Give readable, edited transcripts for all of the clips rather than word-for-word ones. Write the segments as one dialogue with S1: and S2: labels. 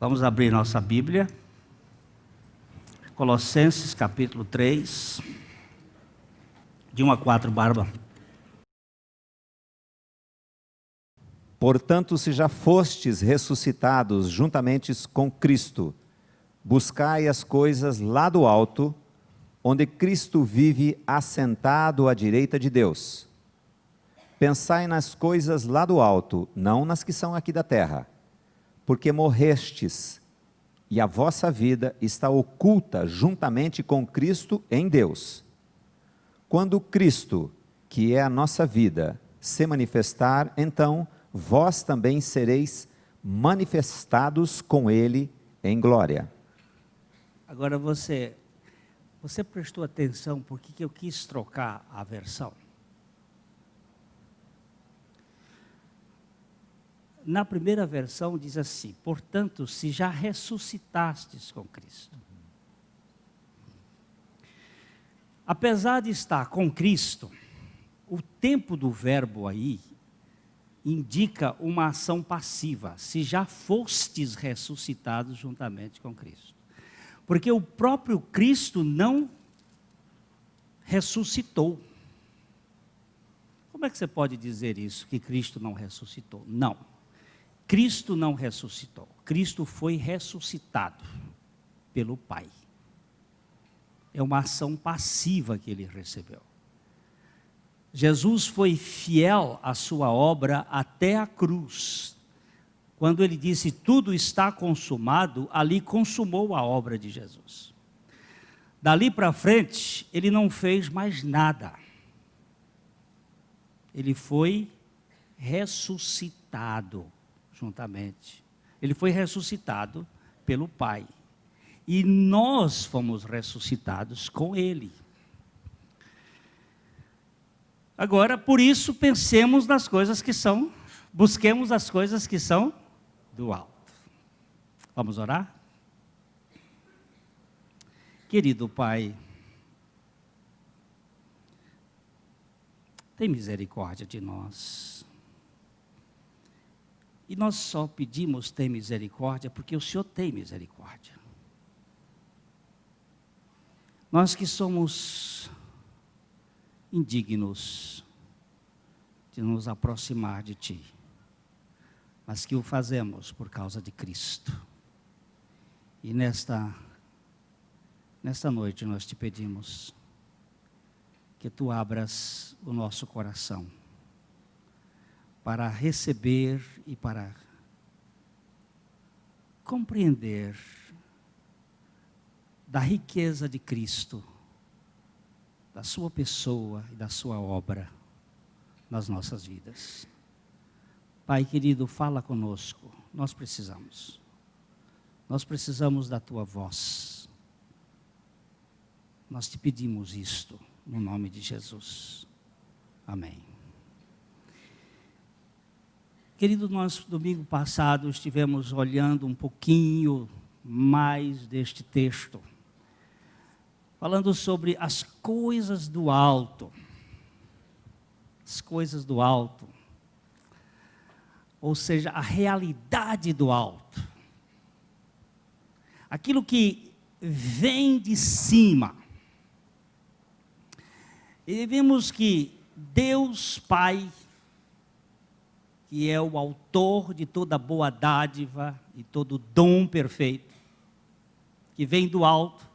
S1: Vamos abrir nossa Bíblia, Colossenses capítulo 3, de 1 a 4, Barba.
S2: Portanto, se já fostes ressuscitados juntamente com Cristo, buscai as coisas lá do alto, onde Cristo vive assentado à direita de Deus. Pensai nas coisas lá do alto, não nas que são aqui da terra, porque morrestes, e a vossa vida está oculta juntamente com Cristo em Deus. Quando Cristo, que é a nossa vida, se manifestar, então vós também sereis manifestados com Ele em glória.
S1: Agora você prestou atenção por que eu quis trocar a versão? Na primeira versão diz assim: portanto, se já ressuscitastes com Cristo. Apesar de estar com Cristo, o tempo do verbo aí indica uma ação passiva, se já fostes ressuscitados juntamente com Cristo. Porque o próprio Cristo não ressuscitou. Como é que você pode dizer isso, que Cristo não ressuscitou? Não. Cristo não ressuscitou. Cristo foi ressuscitado pelo Pai. É uma ação passiva que ele recebeu. Jesus foi fiel à sua obra até a cruz. Quando ele disse, tudo está consumado, ali consumou a obra de Jesus. Dali para frente, ele não fez mais nada. Ele foi ressuscitado juntamente. Ele foi ressuscitado pelo Pai. E nós fomos ressuscitados com ele. Agora, por isso, pensemos nas coisas que são, busquemos as coisas que são do alto. Vamos orar? Querido Pai, tem misericórdia de nós. E nós só pedimos ter misericórdia porque o Senhor tem misericórdia. Nós que somos indignos de nos aproximar de Ti, mas que o fazemos por causa de Cristo. E nesta noite nós te pedimos que Tu abras o nosso coração para receber e para compreender da riqueza de Cristo, da sua pessoa e da sua obra nas nossas vidas. Pai querido, fala conosco, nós precisamos da tua voz. Nós te pedimos isto, no nome de Jesus. Amém. Querido, nós domingo passado estivemos olhando um pouquinho mais deste texto, falando sobre as coisas do alto. As coisas do alto. Ou seja, a realidade do alto. Aquilo que vem de cima. E vimos que Deus Pai, que é o autor de toda boa dádiva e todo dom perfeito, que vem do alto,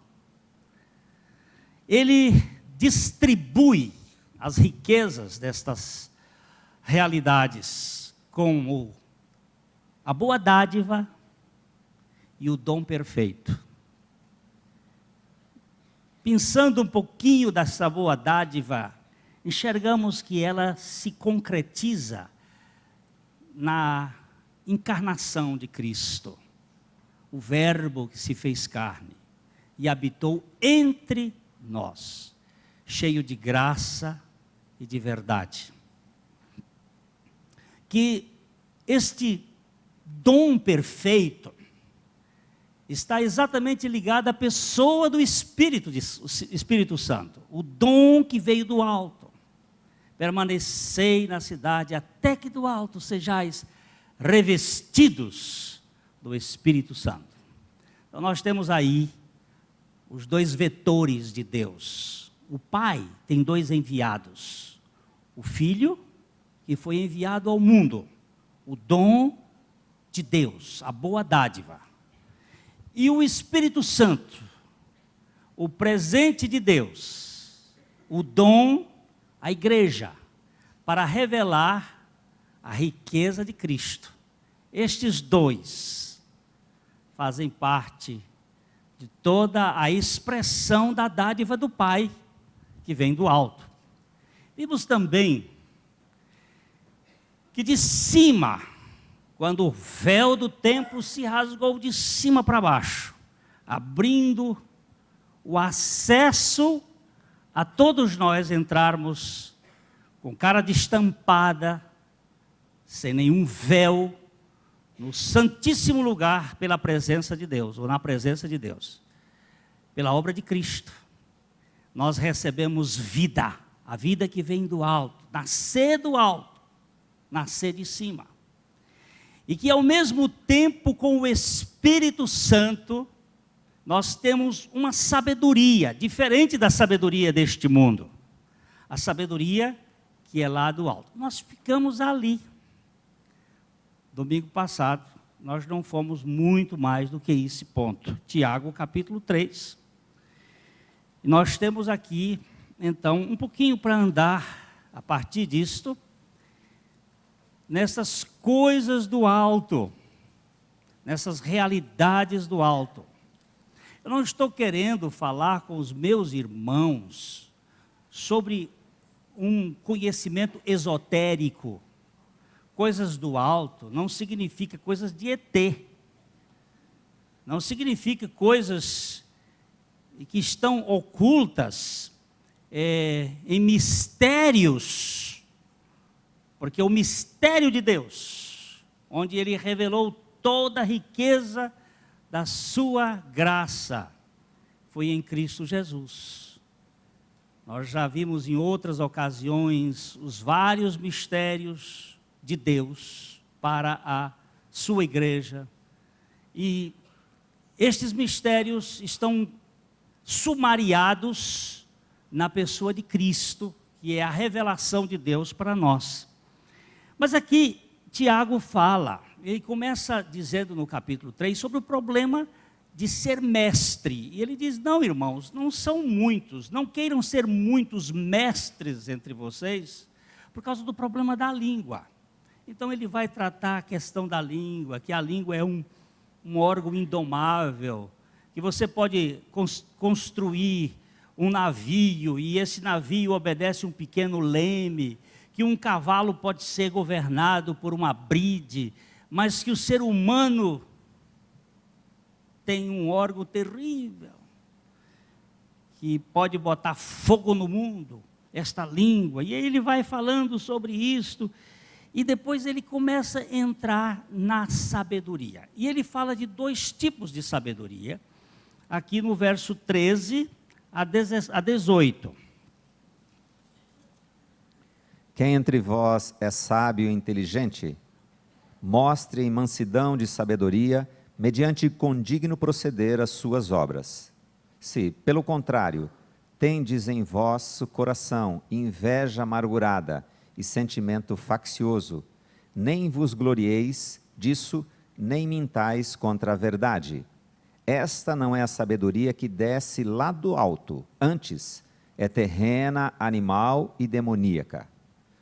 S1: Ele distribui as riquezas destas realidades com a boa dádiva e o dom perfeito. Pensando um pouquinho dessa boa dádiva, enxergamos que ela se concretiza na encarnação de Cristo, o Verbo que se fez carne e habitou entre nós, cheio de graça e de verdade. Que este dom perfeito está exatamente ligado à pessoa do Espírito Santo, o dom que veio do alto. Permanecei na cidade até que do alto sejais revestidos do Espírito Santo. Então nós temos aí os dois vetores de Deus. O Pai tem dois enviados. O Filho, que foi enviado ao mundo, o dom de Deus, a boa dádiva. E o Espírito Santo, o presente de Deus, o dom à igreja, para revelar a riqueza de Cristo. Estes dois fazem parte de toda a expressão da dádiva do Pai, que vem do alto. Vimos também que de cima, quando o véu do templo se rasgou de cima para baixo, abrindo o acesso a todos nós entrarmos com cara destampada, sem nenhum véu, no santíssimo lugar pela presença de Deus, ou na presença de Deus, pela obra de Cristo. Nós recebemos vida, a vida que vem do alto, nascer do alto, nascer de cima. E que ao mesmo tempo com o Espírito Santo, nós temos uma sabedoria, diferente da sabedoria deste mundo. A sabedoria que é lá do alto. Nós ficamos ali. Domingo passado, nós não fomos muito mais do que esse ponto. Tiago, capítulo 3. E nós temos aqui, então, um pouquinho para andar a partir disto, nessas coisas do alto, nessas realidades do alto. Eu não estou querendo falar com os meus irmãos sobre um conhecimento esotérico. Coisas do alto não significa coisas de ET. Não significa coisas que estão ocultas em mistérios. Porque o mistério de Deus, onde Ele revelou toda a riqueza da sua graça, foi em Cristo Jesus. Nós já vimos em outras ocasiões os vários mistérios de Deus para a sua igreja. E estes mistérios estão sumariados na pessoa de Cristo, que é a revelação de Deus para nós. Mas aqui Tiago fala, ele começa dizendo no capítulo 3 sobre o problema de ser mestre. E ele diz, não irmãos, não são muitos, não queiram ser muitos mestres entre vocês, por causa do problema da língua. Então ele vai tratar a questão da língua, que a língua é um órgão indomável, que você pode construir um navio, e esse navio obedece um pequeno leme, que um cavalo pode ser governado por uma bride, mas que o ser humano tem um órgão terrível, que pode botar fogo no mundo, esta língua. E aí ele vai falando sobre isto, e depois ele começa a entrar na sabedoria. E ele fala de dois tipos de sabedoria, aqui no verso 13 a 18.
S2: Quem entre vós é sábio e inteligente, mostre em mansidão de sabedoria, mediante condigno proceder as suas obras. Se, pelo contrário, tendes em vosso coração inveja amargurada e sentimento faccioso, nem vos glorieis disso, nem mintais contra a verdade. Esta não é a sabedoria que desce lá do alto, antes é terrena, animal e demoníaca.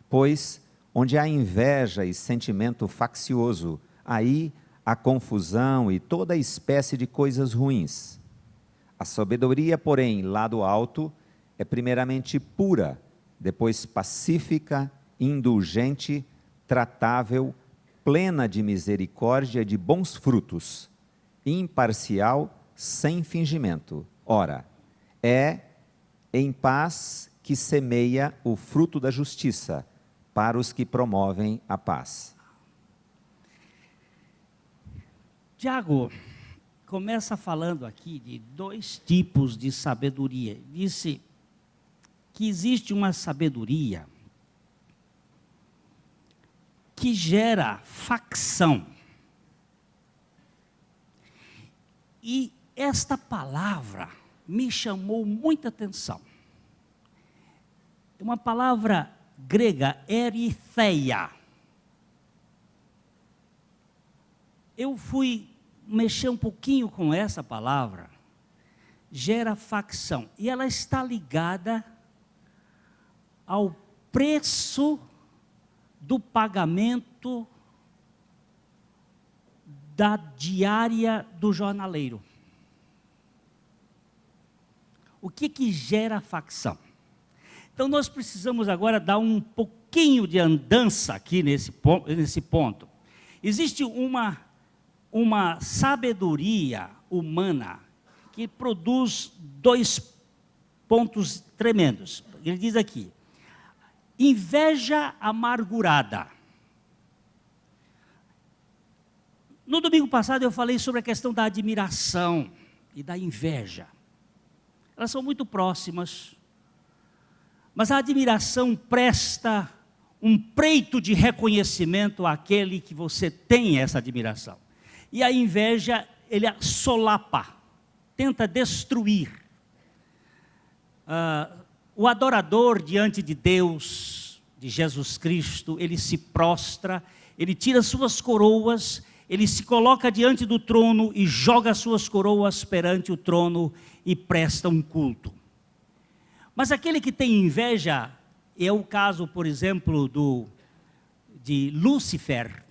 S2: Pois, onde há inveja e sentimento faccioso, aí há confusão e toda espécie de coisas ruins. A sabedoria, porém, lá do alto, é primeiramente pura, depois pacífica, indulgente, tratável, plena de misericórdia e de bons frutos, imparcial, sem fingimento. Ora, é em paz que semeia o fruto da justiça, para os que promovem a paz.
S1: Tiago começa falando aqui de dois tipos de sabedoria. Disse que existe uma sabedoria que gera facção. E esta palavra me chamou muita atenção. É uma palavra grega, eritheia. Eu fui mexer um pouquinho com essa palavra, gera facção, e ela está ligada ao preço do pagamento da diária do jornaleiro. O que gera facção? Então nós precisamos agora dar um pouquinho de andança aqui nesse ponto. Existe uma sabedoria humana que produz 2 pontos tremendos. Ele diz aqui: inveja amargurada. No domingo passado eu falei sobre a questão da admiração e da inveja. Elas são muito próximas, mas a admiração presta um preito de reconhecimento àquele que você tem essa admiração. E a inveja, ele solapa, tenta destruir. O adorador diante de Deus, de Jesus Cristo, ele se prostra, ele tira suas coroas, ele se coloca diante do trono e joga suas coroas perante o trono e presta um culto. Mas aquele que tem inveja, é o caso, por exemplo, de Lúcifer,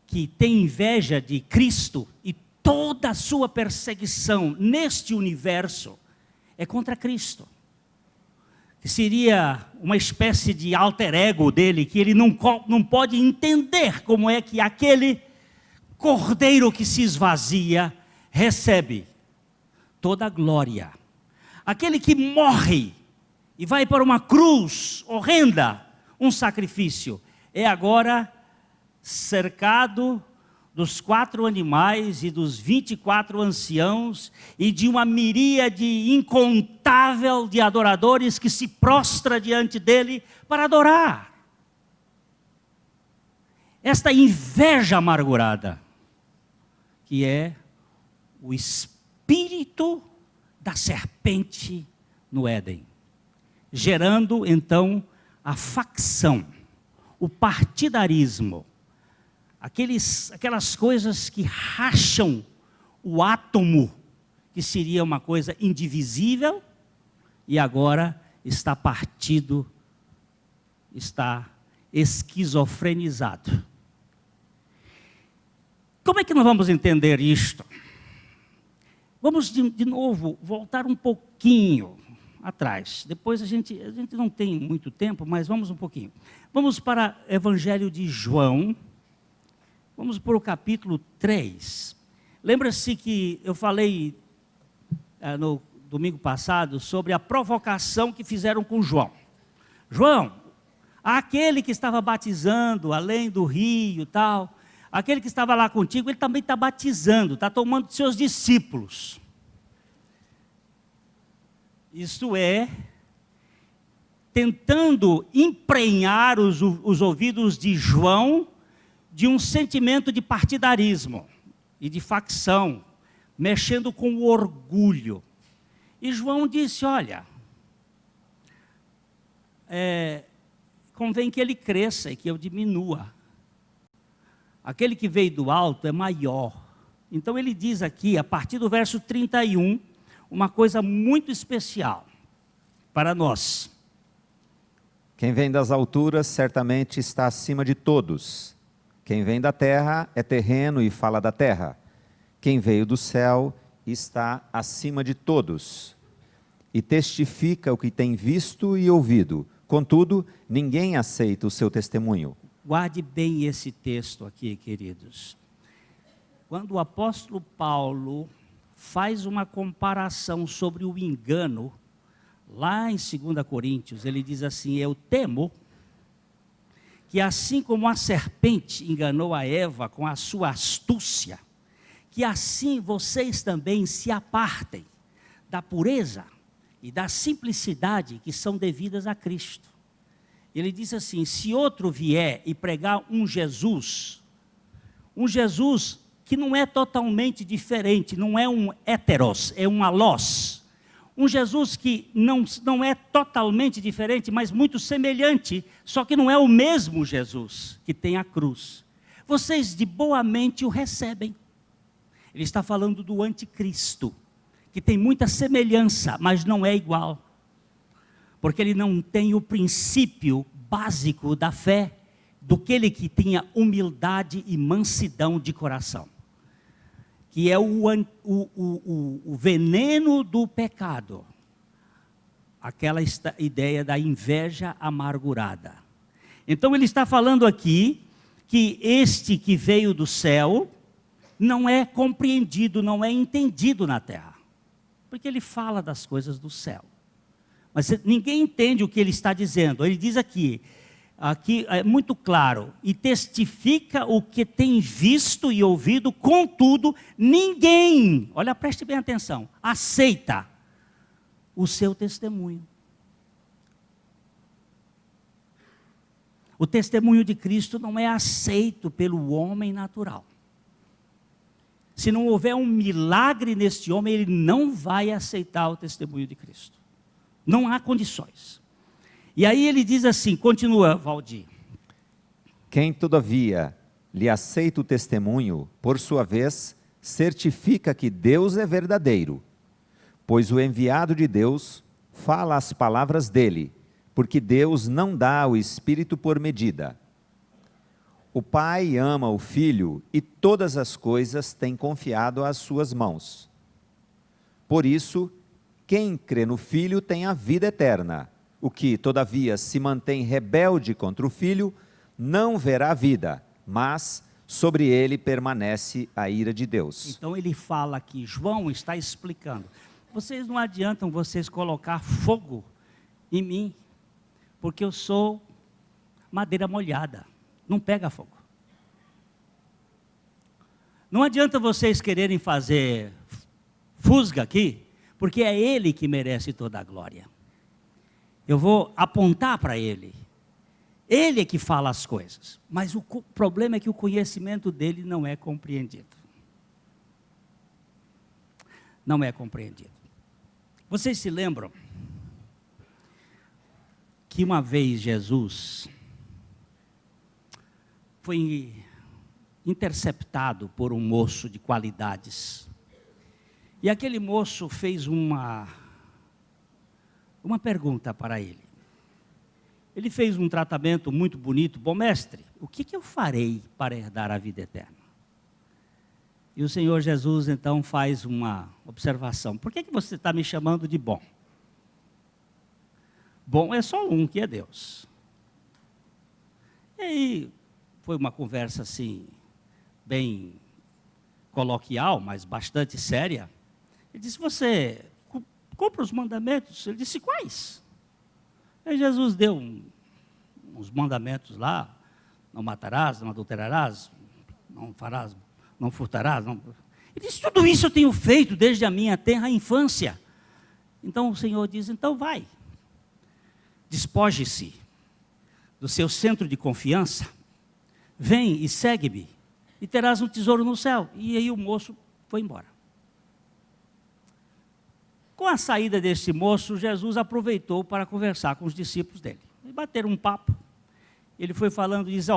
S1: que tem inveja de Cristo, e toda a sua perseguição neste universo é contra Cristo. Que seria uma espécie de alter ego dele, que ele não pode entender como é que aquele cordeiro que se esvazia recebe toda a glória. Aquele que morre e vai para uma cruz horrenda, um sacrifício, é agora cercado dos 4 animais e dos 24 anciãos e de uma miríade incontável de adoradores que se prostra diante dele para adorar. Esta inveja amargurada, que é o espírito da serpente no Éden, gerando então a facção, o partidarismo, aquelas coisas que racham o átomo, que seria uma coisa indivisível, e agora está partido, está esquizofrenizado. Como é que nós vamos entender isto? Vamos de novo voltar um pouquinho atrás. Depois a gente não tem muito tempo, mas vamos um pouquinho. Vamos para o Evangelho de João. Vamos para o capítulo 3. Lembra-se que eu falei no domingo passado sobre a provocação que fizeram com João. João, aquele que estava batizando além do rio e tal, aquele que estava lá contigo, ele também está batizando, está tomando seus discípulos. Isto é, tentando emprenhar os ouvidos de João de um sentimento de partidarismo e de facção, mexendo com o orgulho. E João disse, olha, convém que ele cresça e que eu diminua. Aquele que veio do alto é maior. Então ele diz aqui, a partir do verso 31, uma coisa muito especial para nós.
S2: Quem vem das alturas certamente está acima de todos. Quem vem da terra é terreno e fala da terra. Quem veio do céu está acima de todos e testifica o que tem visto e ouvido. Contudo, ninguém aceita o seu testemunho.
S1: Guarde bem esse texto aqui, queridos. Quando o apóstolo Paulo faz uma comparação sobre o engano, lá em 2 Coríntios, ele diz assim, eu temo que assim como a serpente enganou a Eva com a sua astúcia, que assim vocês também se apartem da pureza e da simplicidade que são devidas a Cristo. Ele diz assim, se outro vier e pregar um Jesus que não é totalmente diferente, não é um heteros, é um alós. Um Jesus que não é totalmente diferente, mas muito semelhante, só que não é o mesmo Jesus que tem a cruz. Vocês de boa mente o recebem. Ele está falando do anticristo, que tem muita semelhança, mas não é igual. Porque ele não tem o princípio básico da fé, do aquele que tinha humildade e mansidão de coração. Que é o veneno do pecado. Aquela ideia da inveja amargurada. Então ele está falando aqui, que este que veio do céu, não é compreendido, não é entendido na terra. Porque ele fala das coisas do céu. Mas ninguém entende o que ele está dizendo. Ele diz aqui é muito claro, e testifica o que tem visto e ouvido, contudo, ninguém, olha, preste bem atenção, aceita o seu testemunho. O testemunho de Cristo não é aceito pelo homem natural. Se não houver um milagre neste homem, ele não vai aceitar o testemunho de Cristo. Não há condições. E aí ele diz assim, continua, Valdir.
S2: Quem, todavia, lhe aceita o testemunho, por sua vez, certifica que Deus é verdadeiro, pois o enviado de Deus fala as palavras dele, porque Deus não dá o Espírito por medida. O Pai ama o Filho e todas as coisas tem confiado às suas mãos. Por isso, quem crê no Filho tem a vida eterna. O que, todavia, se mantém rebelde contra o Filho, não verá vida, mas sobre ele permanece a ira de Deus.
S1: Então ele fala aqui, João está explicando. Vocês não adiantam vocês colocar fogo em mim, porque eu sou madeira molhada, não pega fogo. Não adianta vocês quererem fazer fusga aqui, porque é ele que merece toda a glória. Eu vou apontar para ele. Ele é que fala as coisas. Mas o problema é que o conhecimento dele não é compreendido. Não é compreendido. Vocês se lembram que uma vez Jesus foi interceptado por um moço de qualidades. E aquele moço fez uma pergunta para ele. Ele fez um tratamento muito bonito. Bom mestre, o que eu farei para herdar a vida eterna? E o Senhor Jesus então faz uma observação. Por que você está me chamando de bom? Bom é só um, que é Deus. E aí foi uma conversa assim, bem coloquial, mas bastante séria. Ele disse, você cumpre os mandamentos? Ele disse, quais? Aí Jesus deu uns mandamentos lá, não matarás, não adulterarás, não farás, não furtarás. Não... Ele disse, tudo isso eu tenho feito desde a minha tenra infância. Então o Senhor diz, então vai, despoje-se do seu centro de confiança, vem e segue-me, e terás um tesouro no céu. E aí o moço foi embora. Com a saída desse moço, Jesus aproveitou para conversar com os discípulos dele. E bateram um papo. Ele foi falando e disse,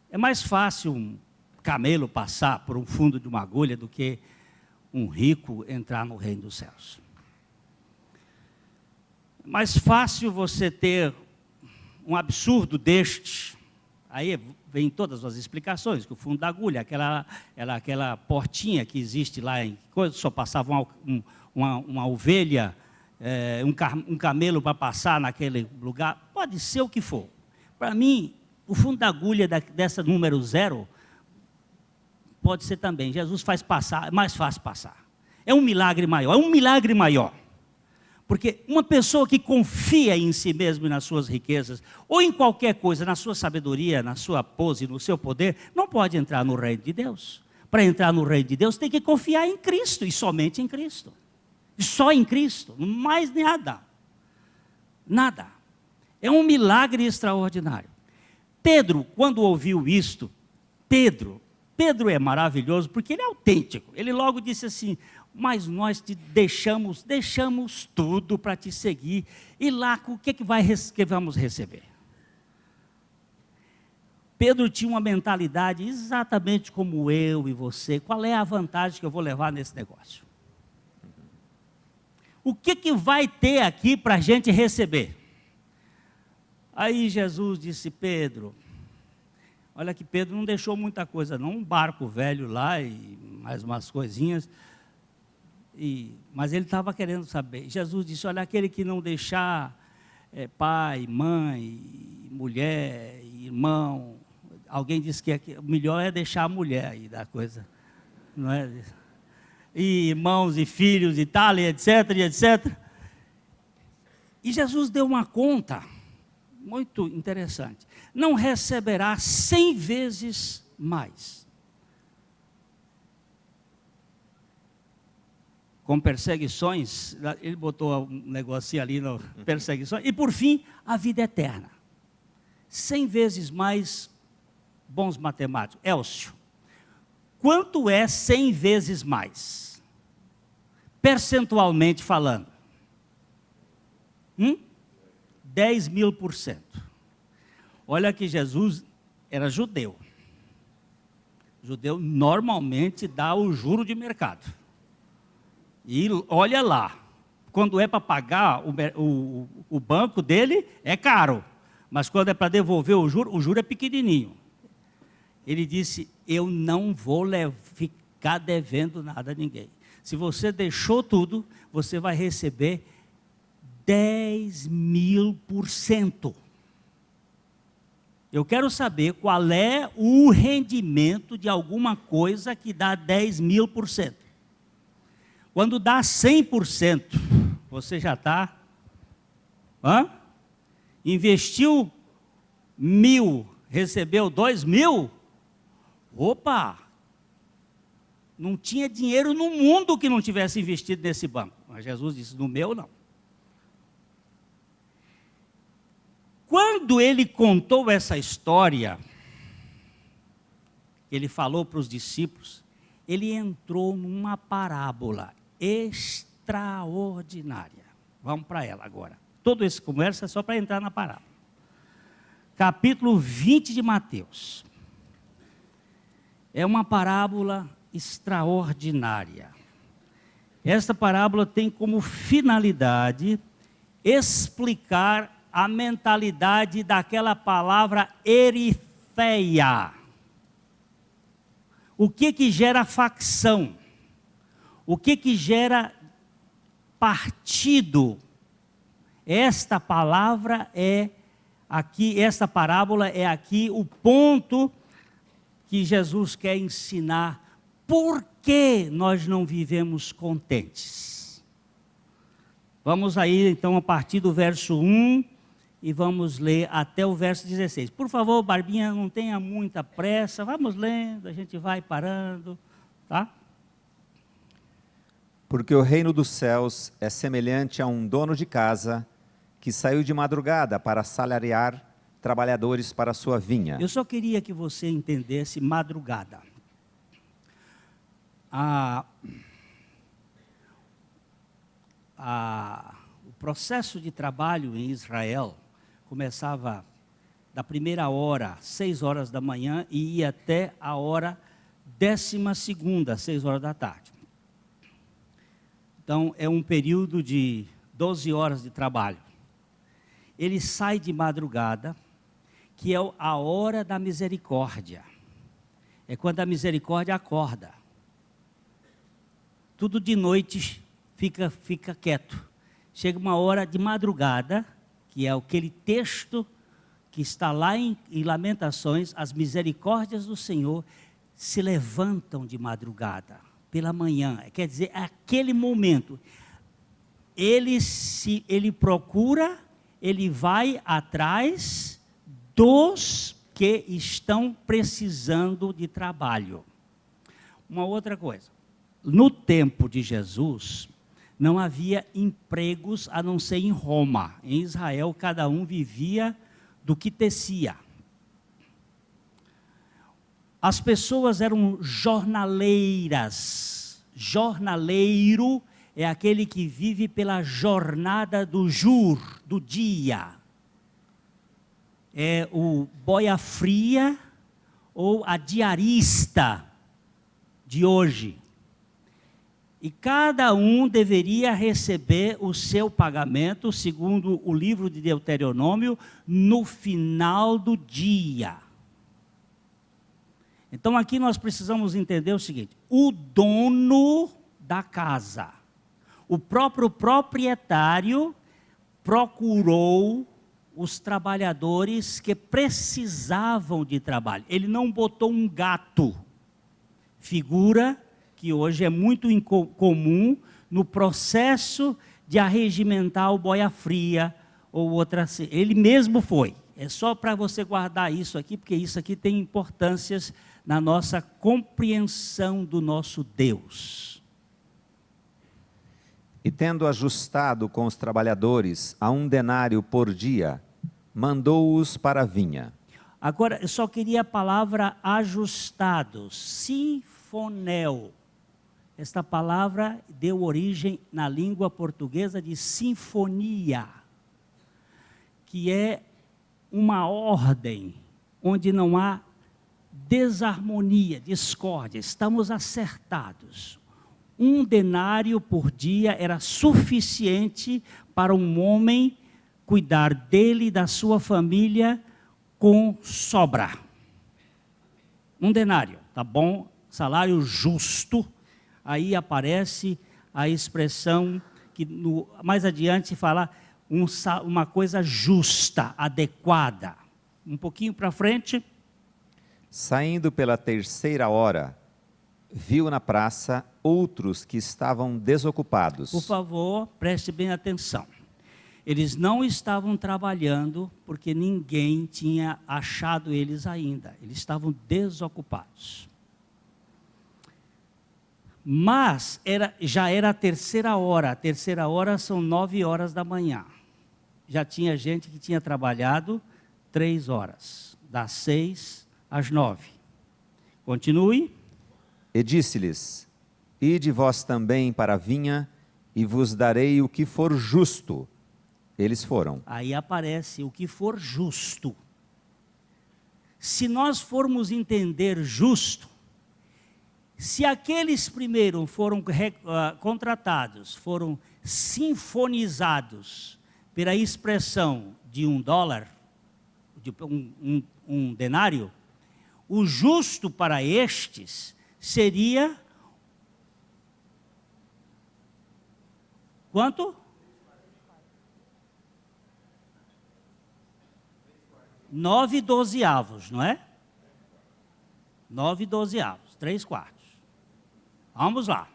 S1: é mais fácil um camelo passar por um fundo de uma agulha do que um rico entrar no reino dos céus. É mais fácil você ter um absurdo deste. Aí vem todas as explicações, que o fundo da agulha, aquela portinha que existe lá, em coisa, só passava uma ovelha, um camelo para passar naquele lugar, pode ser o que for. Para mim, o fundo da agulha dessa número 0, pode ser também. Jesus faz passar, é mais fácil passar. É um milagre maior. Porque uma pessoa que confia em si mesmo e nas suas riquezas, ou em qualquer coisa, na sua sabedoria, na sua pose, no seu poder, não pode entrar no reino de Deus. Para entrar no reino de Deus, tem que confiar em Cristo, e somente em Cristo. E só em Cristo, mais nada. Nada. É um milagre extraordinário. Pedro, quando ouviu isto, Pedro Pedro é maravilhoso porque ele é autêntico. Ele logo disse assim: mas nós te deixamos tudo para te seguir. E lá, o que vamos receber? Pedro tinha uma mentalidade exatamente como eu e você. Qual é a vantagem que eu vou levar nesse negócio? O que vai ter aqui para a gente receber? Aí Jesus disse: Pedro, olha que Pedro não deixou muita coisa não, um barco velho lá e mais umas coisinhas, mas ele estava querendo saber. Jesus disse: olha, aquele que não deixar pai, mãe, mulher, irmão, alguém disse que o melhor é deixar a mulher aí da coisa, não é? E irmãos e filhos e tal, e etc, e etc. E Jesus deu uma conta muito interessante: não receberá 100 vezes mais. Com perseguições, ele botou um negocinho ali, no perseguições, e por fim, a vida eterna. 100 vezes mais, bons matemáticos. Elcio, quanto é 100 vezes mais? Percentualmente falando. 10.000%. Olha que Jesus era judeu. Judeu normalmente dá o juro de mercado. E olha lá, quando é para pagar o banco dele, é caro. Mas quando é para devolver o juro é pequenininho. Ele disse: eu não vou ficar devendo nada a ninguém. Se você deixou tudo, você vai receber 10.000%. Eu quero saber qual é o rendimento de alguma coisa que dá 10.000%. Quando dá 100%, você já está... Investiu 1.000, recebeu 2.000? Opa! Não tinha dinheiro no mundo que não tivesse investido nesse banco. Mas Jesus disse: no meu não. Quando ele contou essa história, ele falou para os discípulos, ele entrou numa parábola extraordinária. Vamos para ela agora. Toda essa conversa é só para entrar na parábola. Capítulo 20 de Mateus. É uma parábola extraordinária. Esta parábola tem como finalidade explicar a mentalidade daquela palavra eritheia. O que gera facção? O que gera partido? Esta palavra é aqui, esta parábola é aqui o ponto que Jesus quer ensinar. Por que nós não vivemos contentes? Vamos aí então a partir do verso 1 e vamos ler até o verso 16. Por favor, Barbinha, não tenha muita pressa, vamos lendo, a gente vai parando, tá?
S2: Porque o reino dos céus é semelhante a um dono de casa que saiu de madrugada para assalariar trabalhadores para a sua vinha.
S1: Eu só queria que você entendesse madrugada. O processo de trabalho em Israel começava da primeira hora, 6 horas da manhã, e ia até a hora 12ª, 6 horas da tarde. Então, é um período de 12 horas de trabalho. Ele sai de madrugada, que é a hora da misericórdia. É quando a misericórdia acorda. Tudo de noite fica quieto. Chega uma hora de madrugada, que é aquele texto que está lá em Lamentações, as misericórdias do Senhor se levantam de madrugada, pela manhã. Quer dizer, aquele momento, ele procura, ele vai atrás dos que estão precisando de trabalho. Uma outra coisa, no tempo de Jesus, não havia empregos a não ser em Roma. Em Israel, cada um vivia do que tecia. As pessoas eram jornaleiras. Jornaleiro é aquele que vive pela jornada do do dia. É o boia fria ou a diarista de hoje. E cada um deveria receber o seu pagamento, segundo o livro de Deuteronômio, no final do dia. Então aqui nós precisamos entender o seguinte: o dono da casa, o próprio proprietário, procurou os trabalhadores que precisavam de trabalho. Ele não botou um gato, figura que hoje é muito comum no processo de arregimentar o boia fria ou outra. Ele mesmo foi. É só para você guardar isso aqui, porque isso aqui tem importâncias na nossa compreensão do nosso Deus.
S2: E tendo ajustado com os trabalhadores a 1 denário por dia, mandou-os para a vinha.
S1: Agora, eu só queria a palavra ajustados, sinfonel. Esta palavra deu origem na língua portuguesa de sinfonia, que é uma ordem onde não há desarmonia, discórdia, estamos acertados. 1 denário por dia era suficiente para um homem cuidar dele e da sua família com sobra. 1 denário, tá bom? Salário justo. Aí aparece a expressão que mais adiante fala uma coisa justa, adequada. Um pouquinho para frente.
S2: Saindo pela 3ª hora, viu na praça outros que estavam desocupados.
S1: Por favor, preste bem atenção. Eles não estavam trabalhando porque ninguém tinha achado eles ainda. Eles estavam desocupados. Mas já era a 3ª hora. A 3ª hora são 9 horas da manhã. Já tinha gente que tinha trabalhado 3 horas, das 6 às 9. Continue.
S2: E disse-lhes: Ide vós também para a vinha, e vos darei o que for justo. Eles foram.
S1: Aí aparece o que for justo. Se nós formos entender justo, se aqueles primeiro foram contratados, foram sinfonizados pela expressão de $1, de um denário, o justo para estes seria quanto? 9/12, não é? 9/12, 3/4. Vamos lá.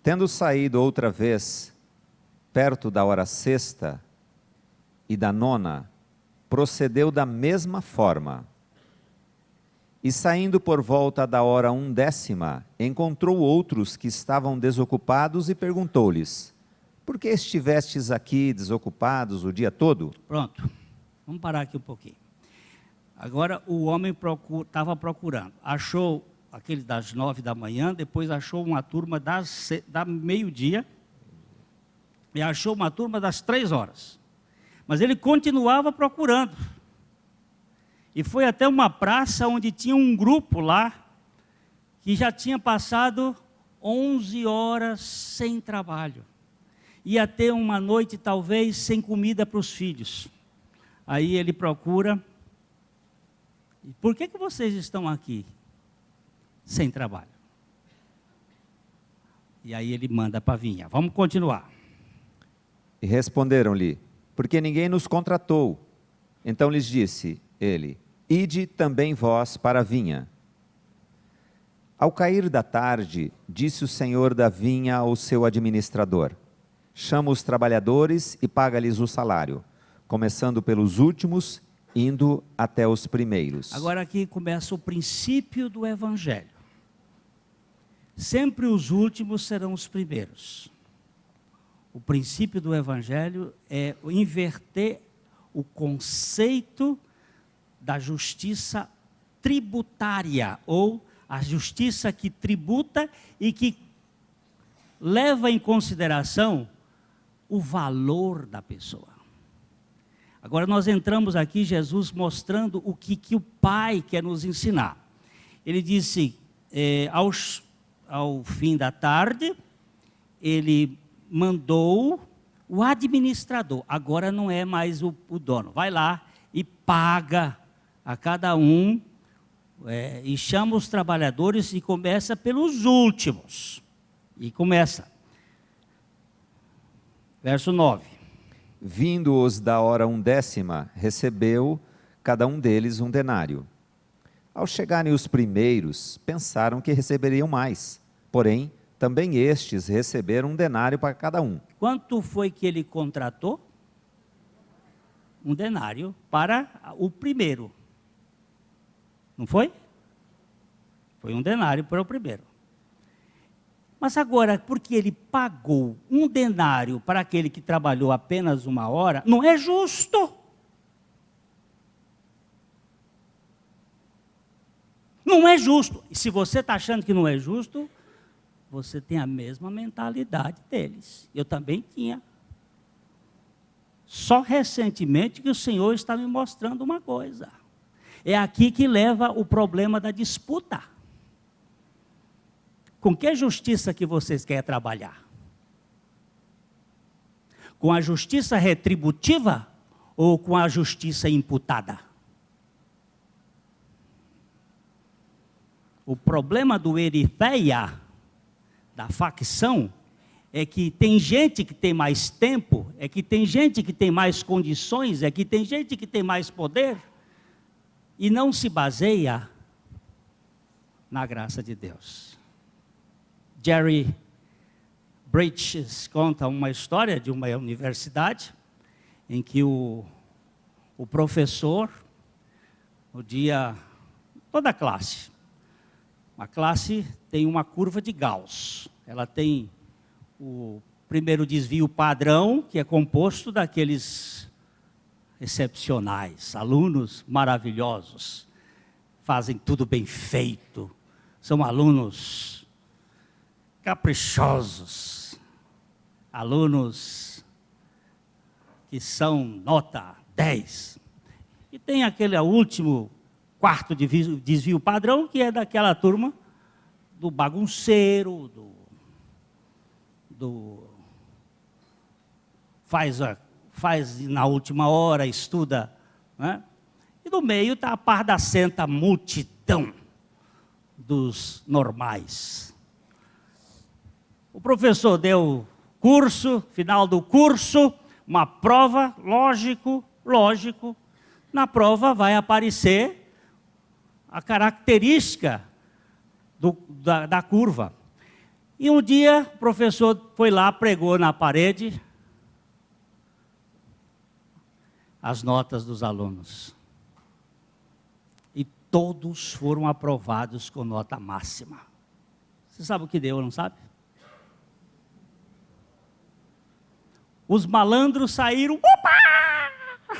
S2: Tendo saído outra vez, perto da hora 6ª e da 9ª, procedeu da mesma forma. E saindo por volta da hora 1/10, encontrou outros que estavam desocupados e perguntou-lhes: Por que estivestes aqui desocupados o dia todo?
S1: Pronto, vamos parar aqui um pouquinho. Agora o homem estava procurando, achou aquele das 9 da manhã, depois achou uma turma da meio-dia, e achou uma turma das 3 horas. Mas ele continuava procurando. E foi até uma praça onde tinha um grupo lá, que já tinha passado 11 horas sem trabalho. Ia ter uma noite, talvez, sem comida para os filhos. Aí ele procura: Por que vocês estão aqui sem trabalho? E aí ele manda para a vinha. Vamos continuar.
S2: E responderam-lhe: Porque ninguém nos contratou. Então lhes disse ele: Ide também vós para a vinha. Ao cair da tarde, disse o senhor da vinha ao seu administrador: Chama os trabalhadores e paga-lhes o salário, começando pelos últimos, indo até os primeiros.
S1: Agora aqui começa o princípio do evangelho. Sempre os últimos serão os primeiros. O princípio do evangelho é inverter o conceito da justiça tributária, ou a justiça que tributa e que leva em consideração o valor da pessoa. Agora nós entramos aqui, Jesus mostrando o que o Pai quer nos ensinar. Ele disse, ao fim da tarde, ele mandou o administrador, agora não é mais o dono, vai lá e paga a cada um, e chama os trabalhadores e começa pelos últimos. E começa. Verso 9.
S2: Vindo-os da hora 11ª, recebeu cada um deles um denário. Ao chegarem os primeiros, pensaram que receberiam mais. Porém, também estes receberam um denário para cada um.
S1: Quanto foi que ele contratou? Um denário para o primeiro. Não foi? Foi um denário para o primeiro. Mas agora, porque ele pagou um denário para aquele que trabalhou apenas 1 hora, não é justo. Não é justo. E se você está achando que não é justo, você tem a mesma mentalidade deles. Eu também tinha. Só recentemente que o Senhor está me mostrando uma coisa. É aqui que leva o problema da disputa. Com que justiça que vocês querem trabalhar? Com a justiça retributiva ou com a justiça imputada? O problema do eritheia, da facção, é que tem gente que tem mais tempo, é que tem gente que tem mais condições, é que tem gente que tem mais poder, e não se baseia na graça de Deus. Jerry Bridges conta uma história de uma universidade em que o professor, no dia, toda a classe tem uma curva de Gauss. Ela tem o primeiro desvio padrão, que é composto daqueles excepcionais, alunos maravilhosos, fazem tudo bem feito, são alunos caprichosos, alunos que são nota 10. E tem aquele último, quarto desvio padrão, que é daquela turma do bagunceiro, faz na última hora, estuda, né? E no meio está a pardacenta multidão dos normais. O professor deu curso, final do curso, uma prova, lógico, na prova vai aparecer a característica da curva. E um dia o professor foi lá, pregou na parede as notas dos alunos. E todos foram aprovados com nota máxima. Você sabe o que deu, não sabe? Os malandros saíram, opa!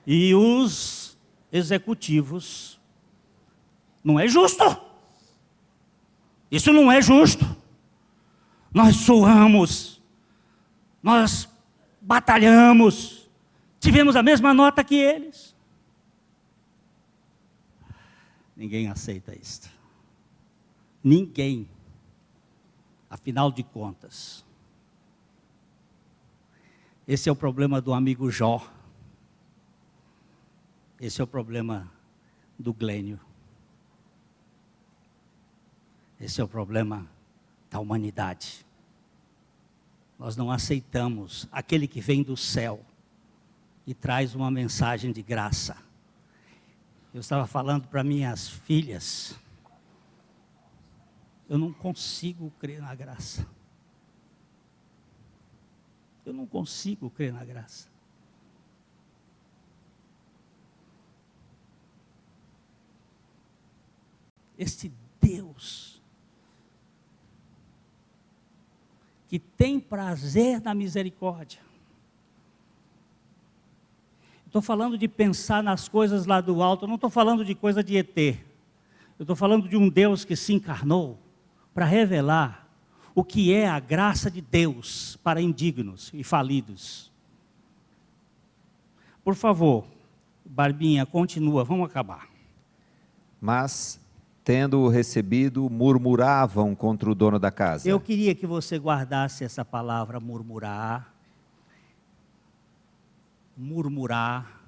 S1: E os executivos, não é justo. Isso não é justo. Nós suamos, nós batalhamos, tivemos a mesma nota que eles. Ninguém aceita isso. Ninguém. Afinal de contas, esse é o problema do amigo Jó. Esse é o problema do Glênio. Esse é o problema da humanidade. Nós não aceitamos aquele que vem do céu e traz uma mensagem de graça. Eu estava falando para minhas filhas, eu não consigo crer na graça. Eu não consigo crer na graça. Este Deus que tem prazer na misericórdia, Estou falando de pensar nas coisas lá do alto, eu não estou falando de coisa de ET. Eu estou falando de um Deus que se encarnou para revelar o que é a graça de Deus para indignos e falidos. Por favor, Barbinha, continua, vamos acabar.
S2: Mas, tendo-o recebido, murmuravam contra o dono da casa.
S1: Eu queria que você guardasse essa palavra murmurar. Murmurar.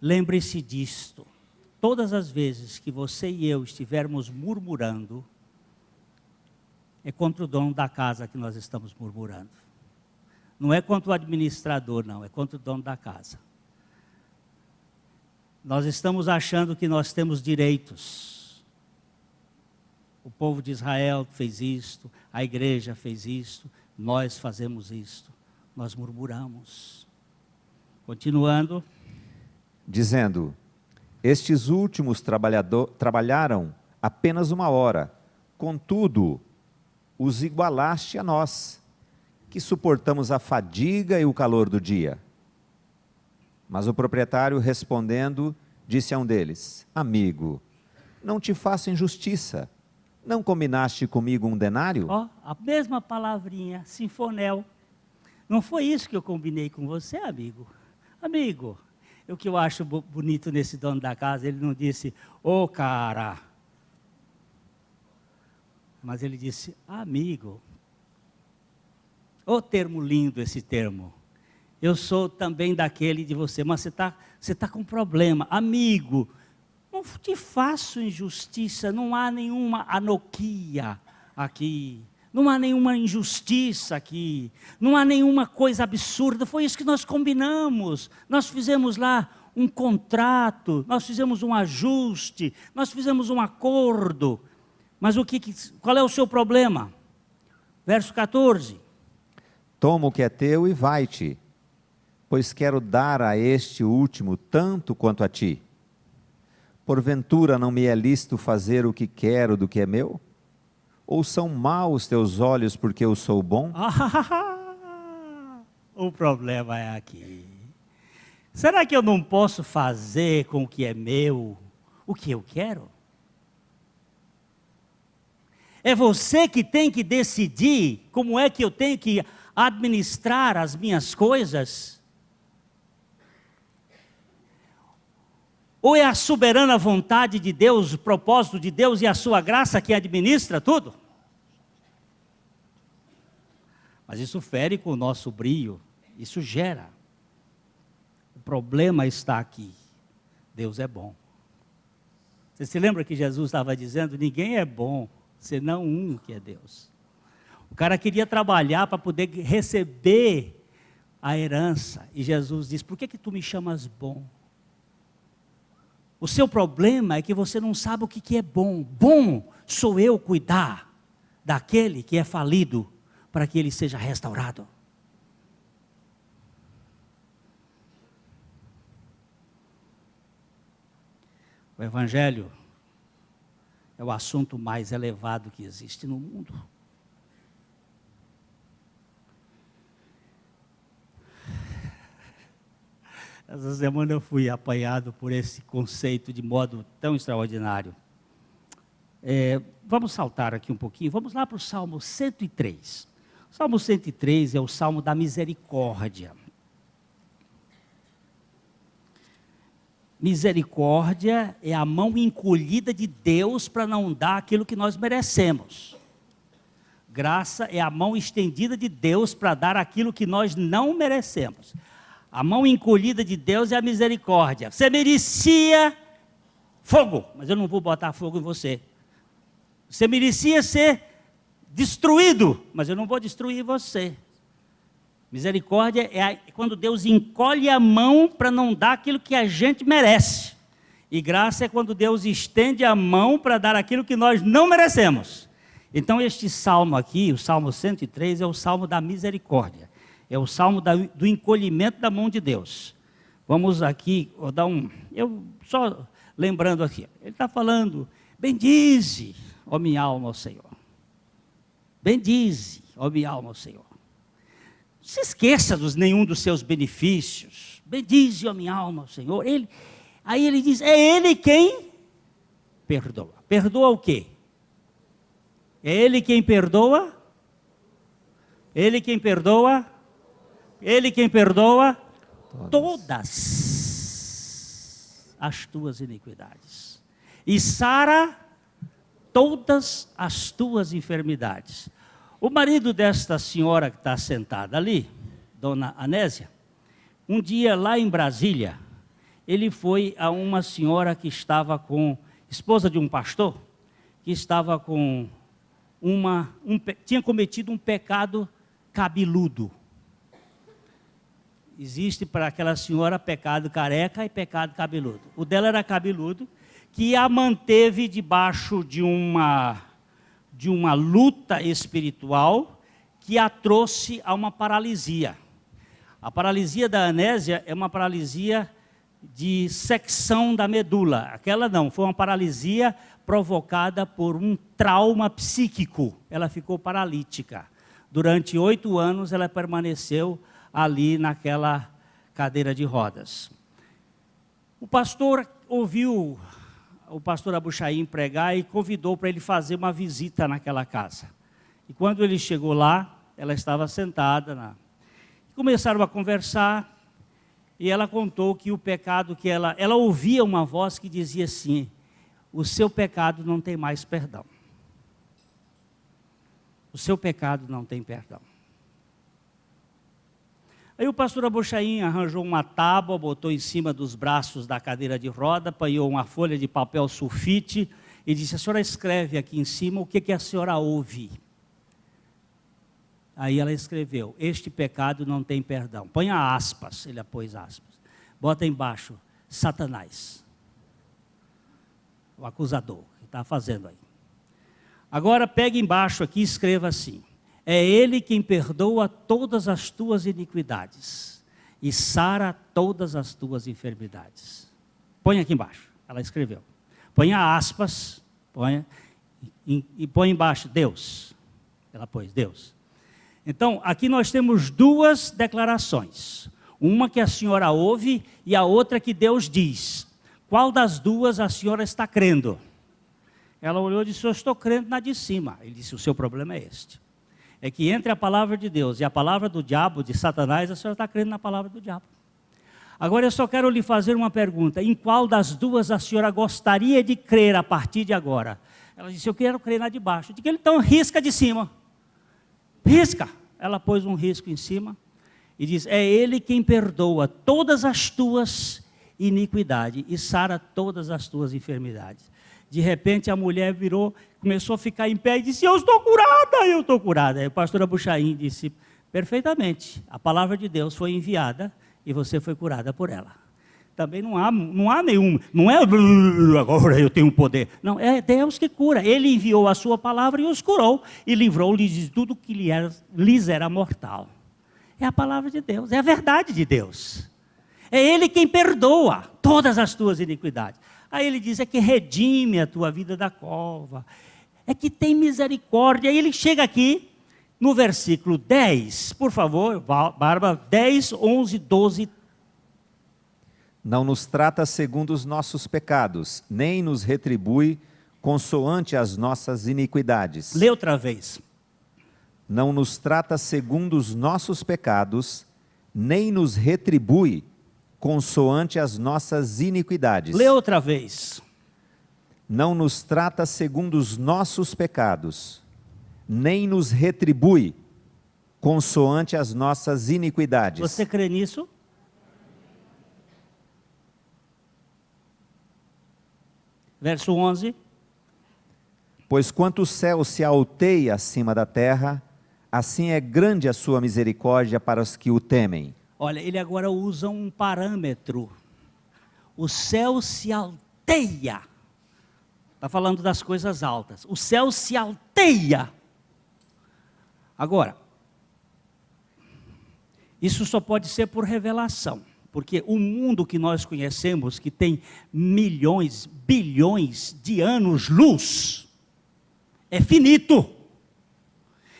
S1: Lembre-se disto. Todas as vezes que você e eu estivermos murmurando, é contra o dono da casa que nós estamos murmurando. Não é contra o administrador, não, é contra o dono da casa. Nós estamos achando que nós temos direitos. O povo de Israel fez isto, a igreja fez isto, nós fazemos isto, nós murmuramos. Continuando.
S2: Dizendo, estes últimos trabalharam apenas 1 hora, contudo, os igualaste a nós, que suportamos a fadiga e o calor do dia. Mas o proprietário, respondendo, disse a um deles, amigo, não te faço injustiça, não combinaste comigo 1 denário?
S1: Ó, a mesma palavrinha, sinfonel. Não foi isso que eu combinei com você, amigo? Amigo, o que eu acho bonito nesse dono da casa, ele não disse, ô cara, mas ele disse, amigo. Ô termo lindo esse termo. Eu sou também daquele de você, mas você tá com problema. Amigo, não te faço injustiça, não há nenhuma anoquia aqui. Não há nenhuma injustiça aqui, não há nenhuma coisa absurda, foi isso que nós combinamos. Nós fizemos lá um contrato, nós fizemos um ajuste, nós fizemos um acordo. Mas qual é o seu problema? Verso 14.
S2: Toma o que é teu e vai-te, pois quero dar a este último tanto quanto a ti. Porventura não me é lícito fazer o que quero do que é meu? Ou são maus teus olhos porque eu sou bom?
S1: O problema é aqui. Será que eu não posso fazer com o que é meu o que eu quero? É você que tem que decidir como é que eu tenho que administrar as minhas coisas? Ou é a soberana vontade de Deus, o propósito de Deus e a sua graça que administra tudo? Mas isso fere com o nosso brio, isso gera. O problema está aqui. Deus é bom. Você se lembra que Jesus estava dizendo, ninguém é bom, senão um que é Deus. O cara queria trabalhar para poder receber a herança. E Jesus disse, por que tu me chamas bom? O seu problema é que você não sabe o que é bom. Bom sou eu cuidar daquele que é falido, para que ele seja restaurado. O Evangelho é o assunto mais elevado que existe no mundo. Essa semana eu fui apanhado por esse conceito de modo tão extraordinário. Vamos saltar aqui um pouquinho, vamos lá para o Salmo 103. O Salmo 103 é o Salmo da misericórdia. Misericórdia é a mão encolhida de Deus para não dar aquilo que nós merecemos. Graça é a mão estendida de Deus para dar aquilo que nós não merecemos. A mão encolhida de Deus é a misericórdia. Você merecia fogo, mas eu não vou botar fogo em você. Você merecia ser destruído, mas eu não vou destruir você. Misericórdia é quando Deus encolhe a mão para não dar aquilo que a gente merece. E graça é quando Deus estende a mão para dar aquilo que nós não merecemos. Então este salmo aqui, o Salmo 103, é o salmo da misericórdia. É o salmo do encolhimento da mão de Deus. Vamos aqui, eu só lembrando aqui, ele está falando, bendize, ó minha alma, ao Senhor. Bendize, ó minha alma, ao Senhor. se esqueça de nenhum dos seus benefícios. Bendize a minha alma, Senhor. Aí ele diz, é Ele quem perdoa. Perdoa o quê? É Ele quem perdoa? Ele quem perdoa? Ele quem perdoa? Todas as tuas iniquidades. E sara todas as tuas enfermidades. O marido desta senhora que está sentada ali, dona Anésia, um dia lá em Brasília, ele foi a uma senhora que estava com, esposa de um pastor, que estava com tinha cometido um pecado cabeludo. Existe para aquela senhora pecado careca e pecado cabeludo. O dela era cabeludo, que a manteve debaixo de uma luta espiritual que a trouxe a uma paralisia. A paralisia da Anésia é uma paralisia de secção da medula. Aquela não, foi uma paralisia provocada por um trauma psíquico. Ela ficou paralítica. Durante 8 anos ela permaneceu ali naquela cadeira de rodas. O pastor ouviu o pastor Abuchaim pregar e convidou para ele fazer uma visita naquela casa. E quando ele chegou lá, ela estava sentada. Começaram a conversar e ela contou que o pecado que ela ouvia uma voz que dizia assim, o seu pecado não tem mais perdão. O seu pecado não tem perdão. Aí o pastor Abuchaim arranjou uma tábua, botou em cima dos braços da cadeira de roda, apanhou uma folha de papel sulfite e disse, a senhora escreve aqui em cima o que a senhora ouve. Aí ela escreveu, este pecado não tem perdão. Ponha aspas, ele pôs aspas. Bota embaixo, Satanás. O acusador, que está fazendo aí. Agora pegue embaixo aqui e escreva assim. É Ele quem perdoa todas as tuas iniquidades e sara todas as tuas enfermidades. Põe aqui embaixo, ela escreveu. Ponha aspas, e põe embaixo, Deus. Ela pôs, Deus. Então, aqui nós temos 2 declarações. Uma que a senhora ouve e a outra que Deus diz. Qual das 2 a senhora está crendo? Ela olhou e disse, eu estou crendo na de cima. Ele disse, o seu problema é este. É que entre a palavra de Deus e a palavra do diabo, de Satanás, a senhora está crendo na palavra do diabo. Agora eu só quero lhe fazer uma pergunta. Em qual das 2 a senhora gostaria de crer a partir de agora? Ela disse, eu quero crer na de baixo. De que então risca de cima. Risca. Ela pôs um risco em cima e diz, é Ele quem perdoa todas as tuas iniquidades e sara todas as tuas enfermidades. De repente a mulher virou, começou a ficar em pé e disse, eu estou curada, eu estou curada. Aí o pastor Abuchaim disse, perfeitamente, a palavra de Deus foi enviada e você foi curada por ela. Também não há nenhum, não é agora eu tenho poder. Não, é Deus que cura. Ele enviou a sua palavra e os curou e livrou-lhes de tudo que lhes era mortal. É a palavra de Deus, é a verdade de Deus. É Ele quem perdoa todas as tuas iniquidades. Aí ele diz, é que redime a tua vida da cova, é que tem misericórdia. Aí ele chega aqui, no versículo 10, por favor, Bárbara, 10, 11, 12.
S2: Não nos trata segundo os nossos pecados, nem nos retribui consoante as nossas iniquidades.
S1: Lê outra vez.
S2: Não nos trata segundo os nossos pecados, nem nos retribui consoante as nossas iniquidades.
S1: Lê outra vez.
S2: Não nos trata segundo os nossos pecados, nem nos retribui consoante as nossas iniquidades.
S1: Você crê nisso? Verso 11.
S2: Pois quanto o céu se alteia acima da terra, assim é grande a sua misericórdia para os que o temem.
S1: Olha, ele agora usa um parâmetro. O céu se alteia. Está falando das coisas altas. O céu se alteia. Agora, isso só pode ser por revelação. Porque o mundo que nós conhecemos, que tem milhões, bilhões de anos-luz, é finito.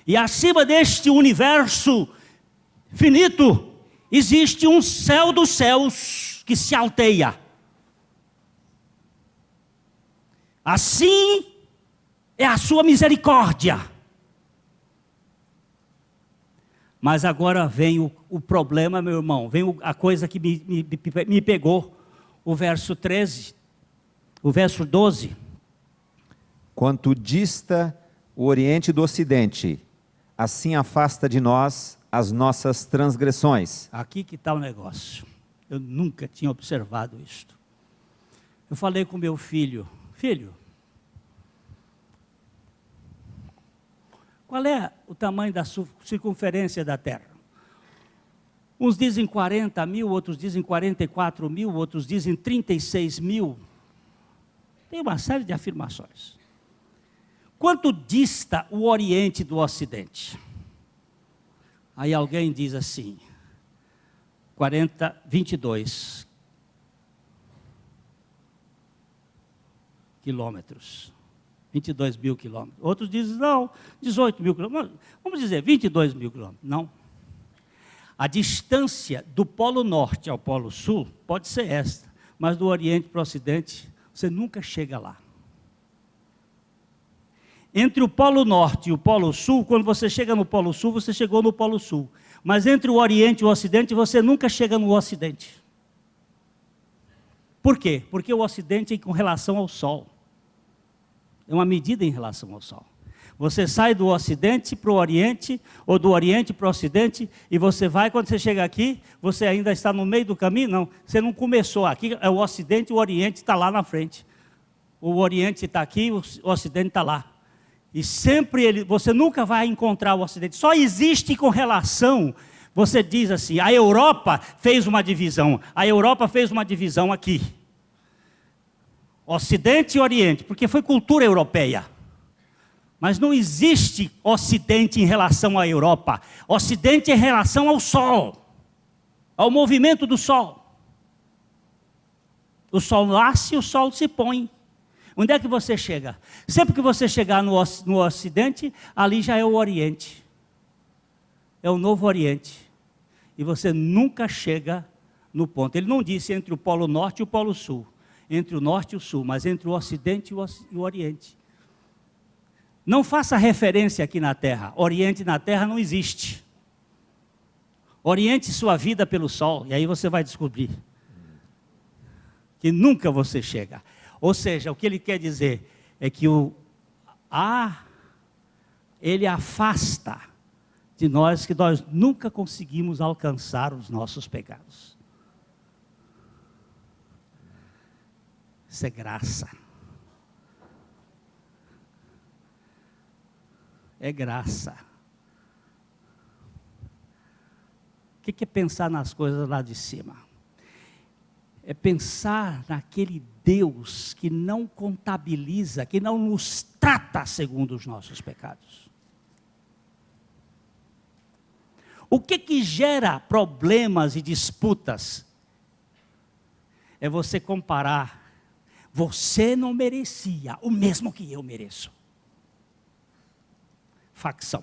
S1: E acima deste universo finito, existe um céu dos céus que se alteia. Assim é a sua misericórdia. Mas agora vem o problema, meu irmão, vem a coisa que me pegou. O verso 13, o verso 12.
S2: Quanto dista o Oriente do Ocidente, assim afasta de nós as nossas transgressões.
S1: Aqui que está o negócio. Eu nunca tinha observado isto. Eu falei com meu filho, filho, qual é o tamanho da circunferência da Terra? Uns dizem 40 mil, outros dizem 44 mil, outros dizem 36 mil. Tem uma série de afirmações. Quanto dista o Oriente do Ocidente? Aí alguém diz assim, 22 quilômetros. 22 mil quilômetros. Outros dizem, não, 18 mil quilômetros. Vamos dizer, 22 mil quilômetros. Não. A distância do Polo Norte ao Polo Sul pode ser esta, mas do Oriente para o Ocidente, você nunca chega lá. Entre o Polo Norte e o Polo Sul, quando você chega no Polo Sul, você chegou no Polo Sul. Mas entre o Oriente e o Ocidente, você nunca chega no Ocidente. Por quê? Porque o Ocidente é com relação ao Sol. É uma medida em relação ao Sol. Você sai do Ocidente para o Oriente, ou do Oriente para o Ocidente, e você vai, quando você chega aqui, você ainda está no meio do caminho? Não, você não começou aqui, é o Ocidente, o Oriente está lá na frente. O Oriente está aqui, o Ocidente está lá. E sempre você nunca vai encontrar o Ocidente. Só existe com relação, você diz assim, a Europa fez uma divisão. A Europa fez uma divisão aqui. Ocidente e Oriente, porque foi cultura europeia. Mas não existe Ocidente em relação à Europa. Ocidente em relação ao Sol. Ao movimento do Sol. O Sol nasce e o Sol se põe. Onde é que você chega? Sempre que você chegar no Ocidente, ali já é o Oriente. É o Novo Oriente. E você nunca chega no ponto. Ele não disse entre o Polo Norte e o Polo Sul. Entre o Norte e o Sul, mas entre o Ocidente e o Oriente. Não faça referência aqui na Terra. Oriente na Terra não existe. Oriente sua vida pelo Sol, e aí você vai descobrir que nunca você chega. Ou seja, o que ele quer dizer é que ele afasta de nós que nós nunca conseguimos alcançar os nossos pecados. Isso é graça. É graça. O que é pensar nas coisas lá de cima? É pensar naquele Deus que não contabiliza, que não nos trata segundo os nossos pecados. O que gera problemas e disputas? É você comparar, você não merecia o mesmo que eu mereço. Facção.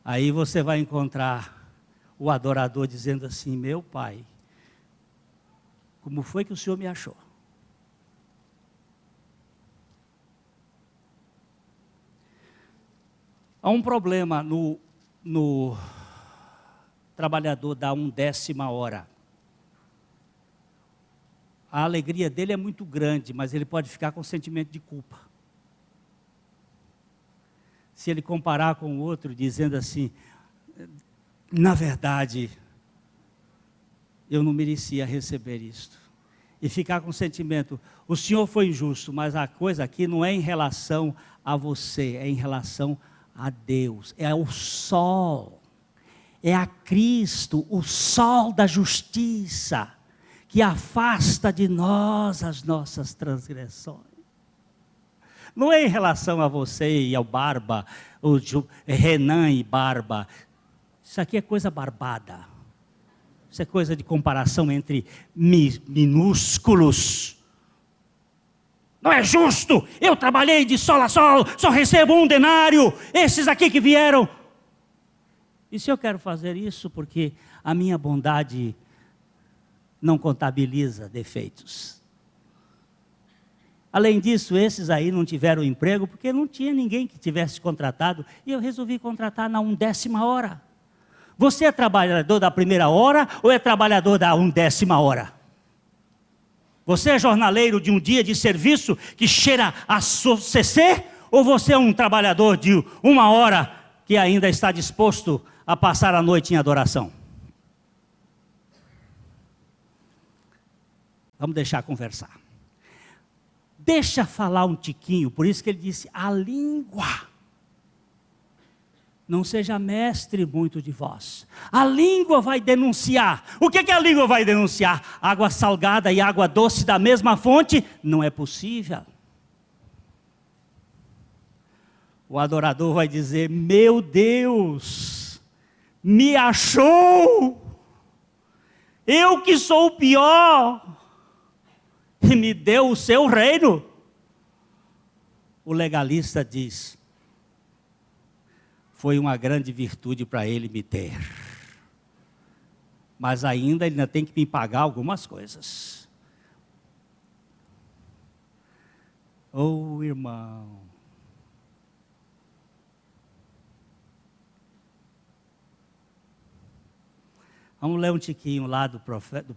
S1: Aí você vai encontrar o adorador dizendo assim, meu pai, como foi que o senhor me achou? Há um problema no trabalhador dar 1/10 hora. A alegria dele é muito grande, mas ele pode ficar com sentimento de culpa. Se ele comparar com o outro, dizendo assim, na verdade, eu não merecia receber isto. E ficar com o sentimento, o senhor foi injusto, mas a coisa aqui não é em relação a você, é em relação a Deus. É o sol, é a Cristo, o sol da justiça, que afasta de nós as nossas transgressões. Não é em relação a você e ao Barba, o Renan e Barba. Isso aqui é coisa barbada. Isso é coisa de comparação entre minúsculos. Não é justo, eu trabalhei de sol a sol, só recebo 1 denário. Esses aqui que vieram. E se eu quero fazer isso porque a minha bondade não contabiliza defeitos? Além disso, esses aí não tiveram emprego porque não tinha ninguém que tivesse contratado, e eu resolvi contratar na 1/10 hora. Você é trabalhador da primeira hora ou é trabalhador da 1/10 hora? Você é jornaleiro de um dia de serviço que cheira a CC? Ou você é um trabalhador de 1 hora que ainda está disposto a passar a noite em adoração? Vamos deixar conversar. Deixa falar um tiquinho, por isso que ele disse, a língua. Não seja mestre muito de vós. A língua vai denunciar. O que a língua vai denunciar? Água salgada e água doce da mesma fonte? Não é possível. O adorador vai dizer, meu Deus, me achou. Eu que sou o pior. E me deu o seu reino. O legalista diz, foi uma grande virtude para ele me ter. Mas ainda tem que me pagar algumas coisas. Oh, irmão. Vamos ler um tiquinho lá do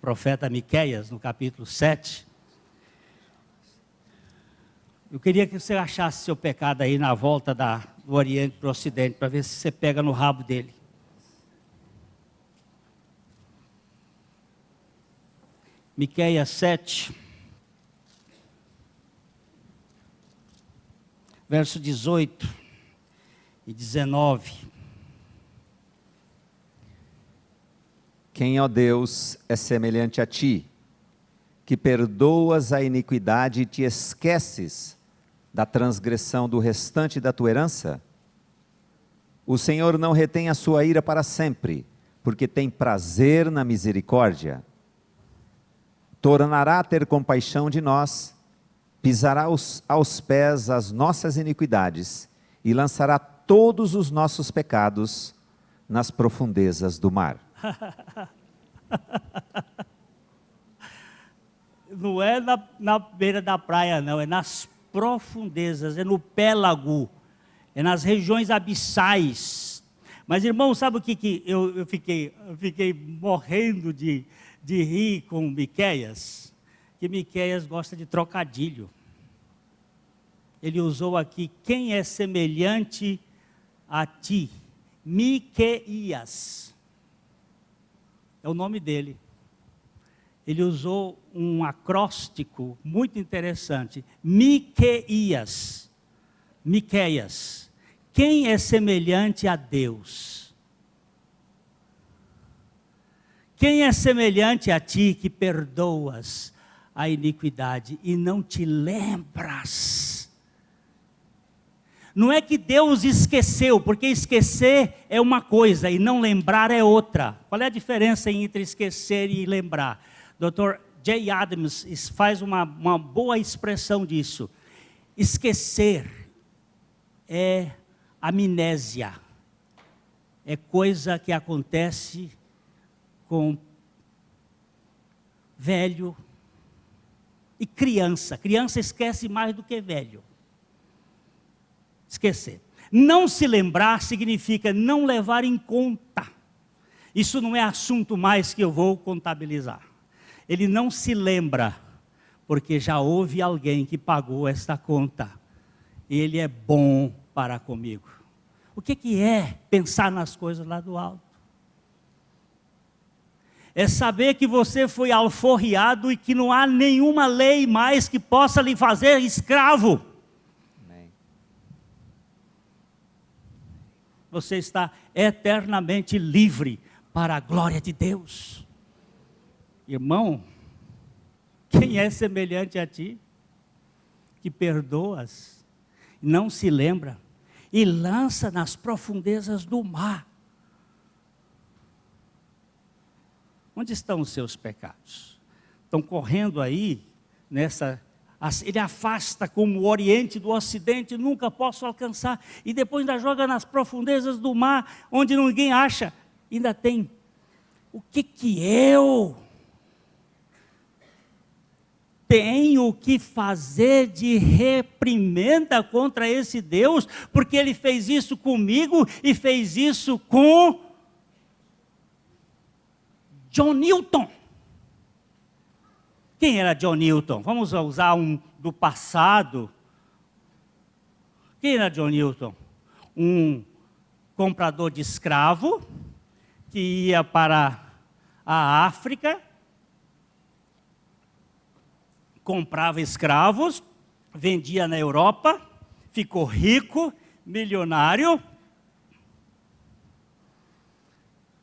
S1: profeta Miqueias, no capítulo 7. Eu queria que você achasse seu pecado aí na volta do Oriente para o Ocidente, para ver se você pega no rabo dele. Miqueias 7, verso 18 e 19.
S2: Quem, ó Deus, é semelhante a ti, que perdoas a iniquidade e te esqueces da transgressão do restante da tua herança? O Senhor não retém a sua ira para sempre, porque tem prazer na misericórdia. Tornará a ter compaixão de nós, pisará aos pés as nossas iniquidades e lançará todos os nossos pecados nas profundezas do mar.
S1: Não é na beira da praia, não, é nas profundezas, é no pélago, é nas regiões abissais. Mas, irmão, sabe o que eu fiquei morrendo de rir com Miqueias? Que Miqueias gosta de trocadilho. Ele usou aqui, quem é semelhante a ti? Miqueias. É o nome dele. Ele usou um acróstico muito interessante. Miqueias. Miqueias. Quem é semelhante a Deus? Quem é semelhante a ti que perdoas a iniquidade e não te lembras? Não é que Deus esqueceu, porque esquecer é uma coisa e não lembrar é outra. Qual é a diferença entre esquecer e lembrar? Dr. J. Adams faz uma boa expressão disso. Esquecer é amnésia. É coisa que acontece com velho e criança. Criança esquece mais do que velho. Esquecer. Não se lembrar significa não levar em conta. Isso não é assunto mais que eu vou contabilizar. Ele não se lembra, porque já houve alguém que pagou esta conta. Ele é bom para comigo. O que é pensar nas coisas lá do alto? É saber que você foi alforriado e que não há nenhuma lei mais que possa lhe fazer escravo. Amém. Você está eternamente livre para a glória de Deus. Irmão, quem é semelhante a ti, que perdoas, não se lembra, e lança nas profundezas do mar? Onde estão os seus pecados? Estão correndo aí, nessa Ele afasta como o Oriente do Ocidente, nunca posso alcançar. E depois ainda joga nas profundezas do mar, onde ninguém acha. Ainda tem. O que eu tenho que fazer de reprimenda contra esse Deus? Porque Ele fez isso comigo e fez isso com John Newton. Quem era John Newton? Vamos usar um do passado. Quem era John Newton? Um comprador de escravo que ia para a África, comprava escravos, vendia na Europa, ficou rico, milionário.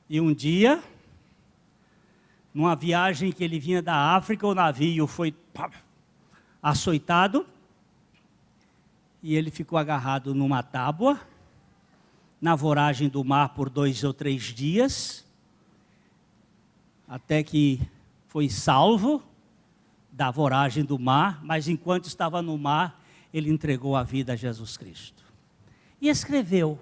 S1: E um dia, numa viagem que ele vinha da África, o navio foi açoitado e ele ficou agarrado numa tábua, na voragem do mar por 2 ou 3 dias, até que foi salvo da voragem do mar, mas enquanto estava no mar, ele entregou a vida a Jesus Cristo. E escreveu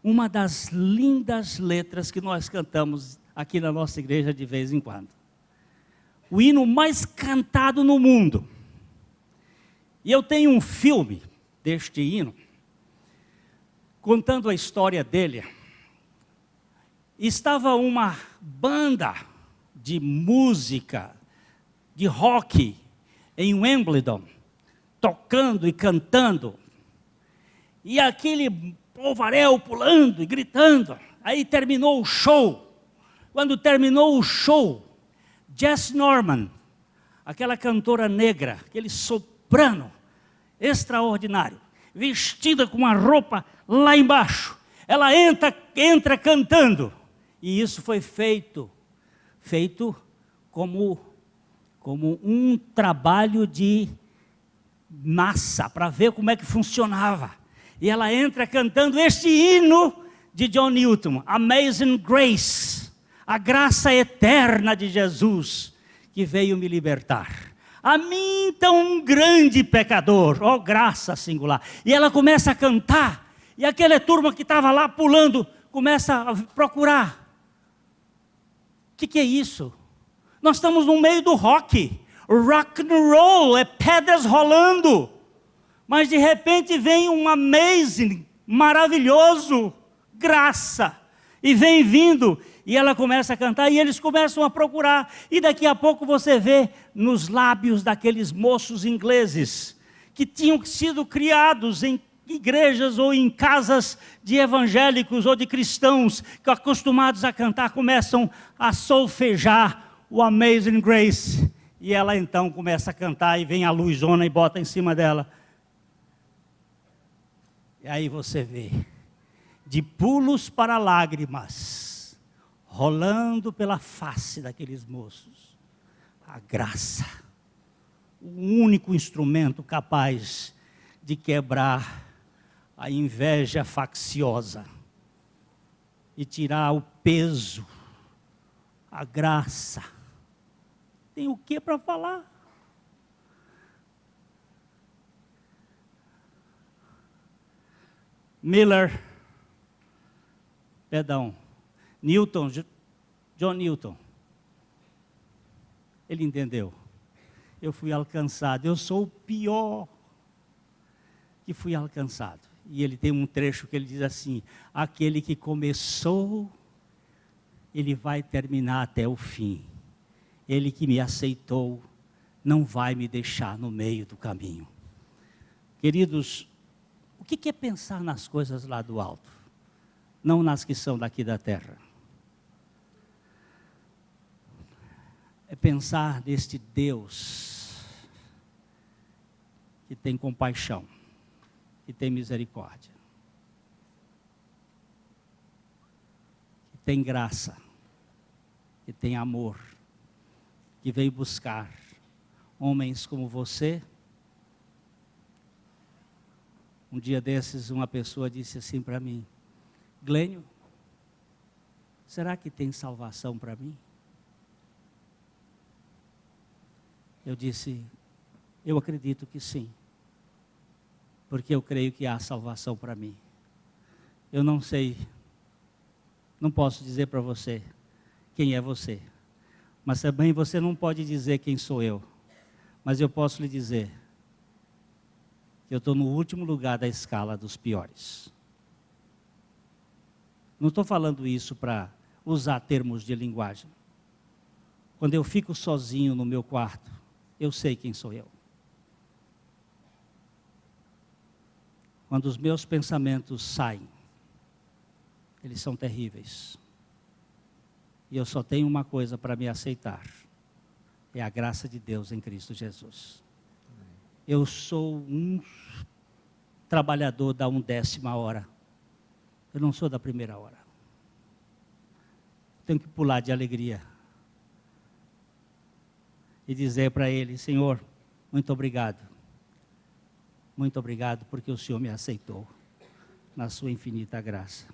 S1: uma das lindas letras que nós cantamos aqui na nossa igreja de vez em quando. O hino mais cantado no mundo. E eu tenho um filme deste hino, contando a história dele. Estava uma banda de música, de rock, em Wimbledon, tocando e cantando. E aquele polvaréu pulando e gritando. Aí terminou o show. Quando terminou o show, Jess Norman, aquela cantora negra, aquele soprano extraordinário, vestida com uma roupa lá embaixo, ela entra cantando. E isso foi feito como um trabalho de massa, para ver como é que funcionava. E ela entra cantando este hino de John Newton, Amazing Grace, a graça eterna de Jesus, que veio me libertar. A mim, tão grande pecador, ó graça singular. E ela começa a cantar, e aquela turma que estava lá pulando, começa a procurar. O que é isso? Nós estamos no meio do rock and roll, é pedras rolando. Mas de repente vem um amazing, maravilhoso, graça. E vem vindo, e ela começa a cantar, e eles começam a procurar. E daqui a pouco você vê nos lábios daqueles moços ingleses, que tinham sido criados em igrejas ou em casas de evangélicos ou de cristãos, que acostumados a cantar, começam a solfejar o Amazing Grace. E ela então começa a cantar, e vem a luzona e bota em cima dela. E aí você vê, de pulos para lágrimas, rolando pela face daqueles moços, a graça, o único instrumento capaz de quebrar a inveja facciosa e tirar o peso, a graça. Tem o que para falar? John Newton, ele entendeu. Eu fui alcançado, eu sou o pior que fui alcançado. E ele tem um trecho que ele diz assim: aquele que começou, ele vai terminar até o fim. Ele que me aceitou, não vai me deixar no meio do caminho. Queridos, o que é pensar nas coisas lá do alto? Não nas que são daqui da terra. É pensar neste Deus que tem compaixão, que tem misericórdia, que tem graça, que tem amor, que veio buscar homens como você. Um dia desses, uma pessoa disse assim para mim: Glênio, será que tem salvação para mim? Eu disse: Eu acredito que sim, porque eu creio que há salvação para mim. Eu não sei, não posso dizer para você quem é você, mas também você não pode dizer quem sou eu, mas eu posso lhe dizer que eu estou no último lugar da escala dos piores. Não estou falando isso para usar termos de linguagem. Quando eu fico sozinho no meu quarto, eu sei quem sou eu. Quando os meus pensamentos saem, eles são terríveis. E eu só tenho uma coisa para me aceitar. É a graça de Deus em Cristo Jesus. Eu sou um trabalhador da 1/10 hora. Eu não sou da primeira hora. Tenho que pular de alegria. E dizer para Ele, Senhor, muito obrigado. Muito obrigado porque o Senhor me aceitou na sua infinita graça.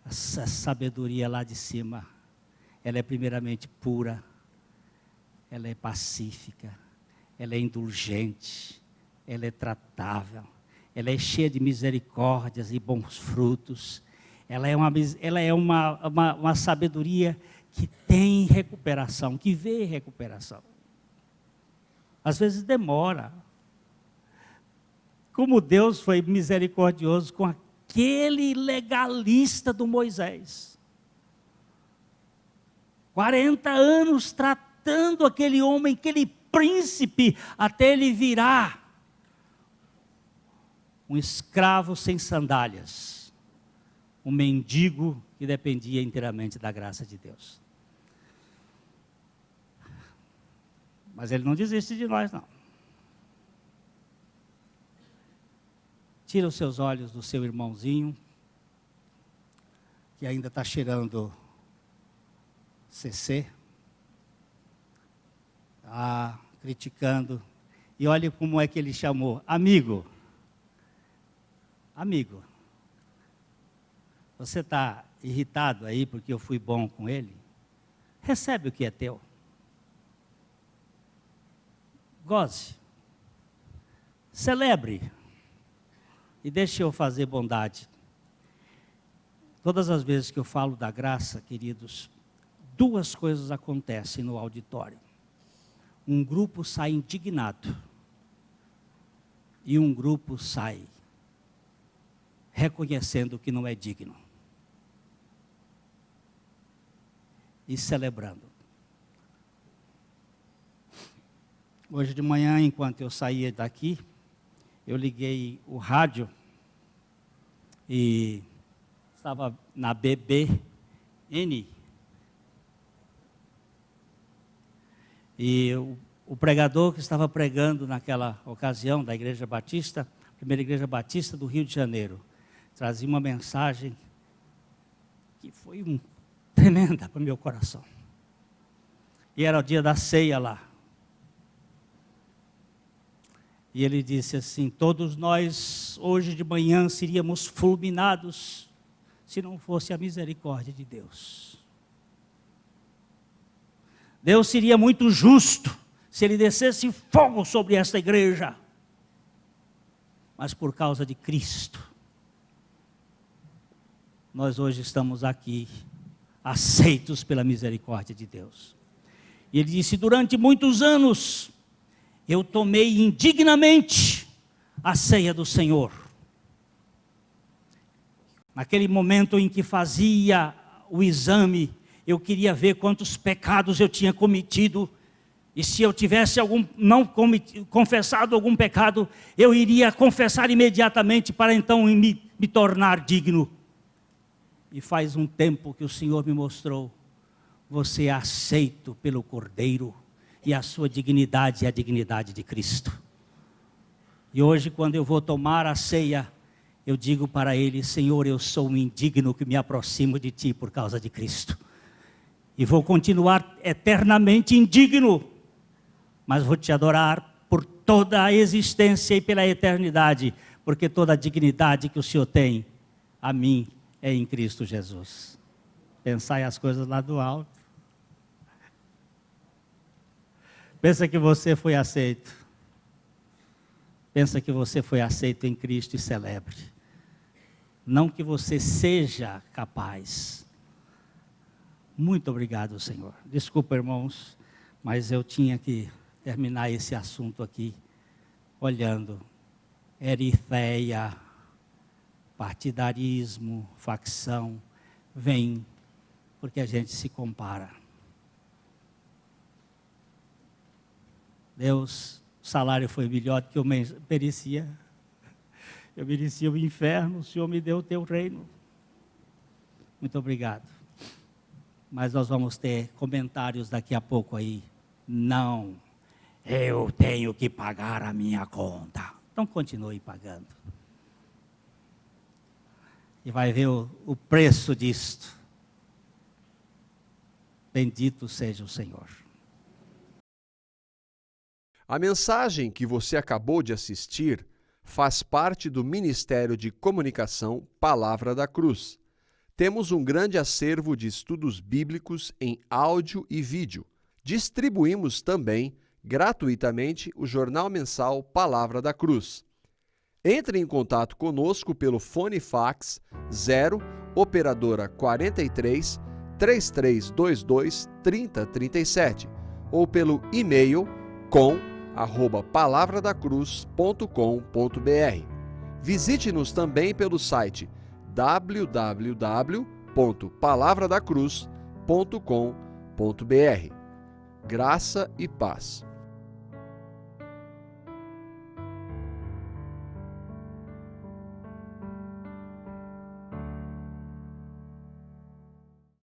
S1: Essa sabedoria lá de cima, ela é primeiramente pura, ela é pacífica, ela é indulgente, ela é tratável, ela é cheia de misericórdias e bons frutos. Ela é uma sabedoria que tem recuperação, que vê recuperação. Às vezes demora. Como Deus foi misericordioso com aquele legalista do Moisés. 40 anos tratando aquele homem, aquele príncipe, até ele virar um escravo sem sandálias, um mendigo que dependia inteiramente da graça de Deus. Mas ele não desiste de nós, não. Tira os seus olhos do seu irmãozinho, que ainda está cheirando CC, criticando, e olhe como é que ele chamou, amigo. Amigo, você está irritado aí porque eu fui bom com ele? Recebe o que é teu. Goze. Celebre. E deixe eu fazer bondade. Todas as vezes que eu falo da graça, queridos, duas coisas acontecem no auditório. Um grupo sai indignado. E um grupo sai reconhecendo que não é digno. E celebrando. Hoje de manhã, enquanto eu saía daqui, eu liguei o rádio e estava na BBN. E o pregador que estava pregando naquela ocasião da Igreja Batista, primeira Igreja Batista do Rio de Janeiro, trazia uma mensagem que foi tremenda para o meu coração. E era o dia da ceia lá. E ele disse assim, todos nós hoje de manhã seríamos fulminados se não fosse a misericórdia de Deus. Deus seria muito justo se Ele descesse fogo sobre esta igreja. Mas por causa de Cristo, nós hoje estamos aqui, aceitos pela misericórdia de Deus. E ele disse, durante muitos anos, eu tomei indignamente a ceia do Senhor. Naquele momento em que fazia o exame, eu queria ver quantos pecados eu tinha cometido. E se eu tivesse confessado algum pecado, eu iria confessar imediatamente para então me tornar digno. E faz um tempo que o Senhor me mostrou, você é aceito pelo Cordeiro. E a sua dignidade é a dignidade de Cristo. E hoje, quando eu vou tomar a ceia, eu digo para Ele, Senhor, eu sou um indigno que me aproximo de Ti por causa de Cristo. E vou continuar eternamente indigno, mas vou Te adorar por toda a existência e pela eternidade, porque toda a dignidade que o Senhor tem, a mim, é em Cristo Jesus. Pensai as coisas lá do alto. Pensa que você foi aceito. Pensa que você foi aceito em Cristo e celebre. Não que você seja capaz. Muito obrigado, Senhor. Desculpa, irmãos, mas eu tinha que terminar esse assunto aqui, olhando eritheia, partidarismo, facção, vem porque a gente se compara. Deus, o salário foi melhor do que eu merecia. Eu merecia o inferno, o Senhor me deu o teu reino. Muito obrigado. Mas nós vamos ter comentários daqui a pouco aí. Não, eu tenho que pagar a minha conta. Então continue pagando. E vai ver o preço disto. Bendito seja o Senhor.
S3: A mensagem que você acabou de assistir faz parte do Ministério de Comunicação Palavra da Cruz. Temos um grande acervo de estudos bíblicos em áudio e vídeo. Distribuímos também, gratuitamente, o jornal mensal Palavra da Cruz. Entre em contato conosco pelo fone fax 0 operadora 43 3322 3037 ou pelo e-mail com@palavradacruz.com.br. Visite-nos também pelo site www.palavradacruz.com.br. Graça e paz.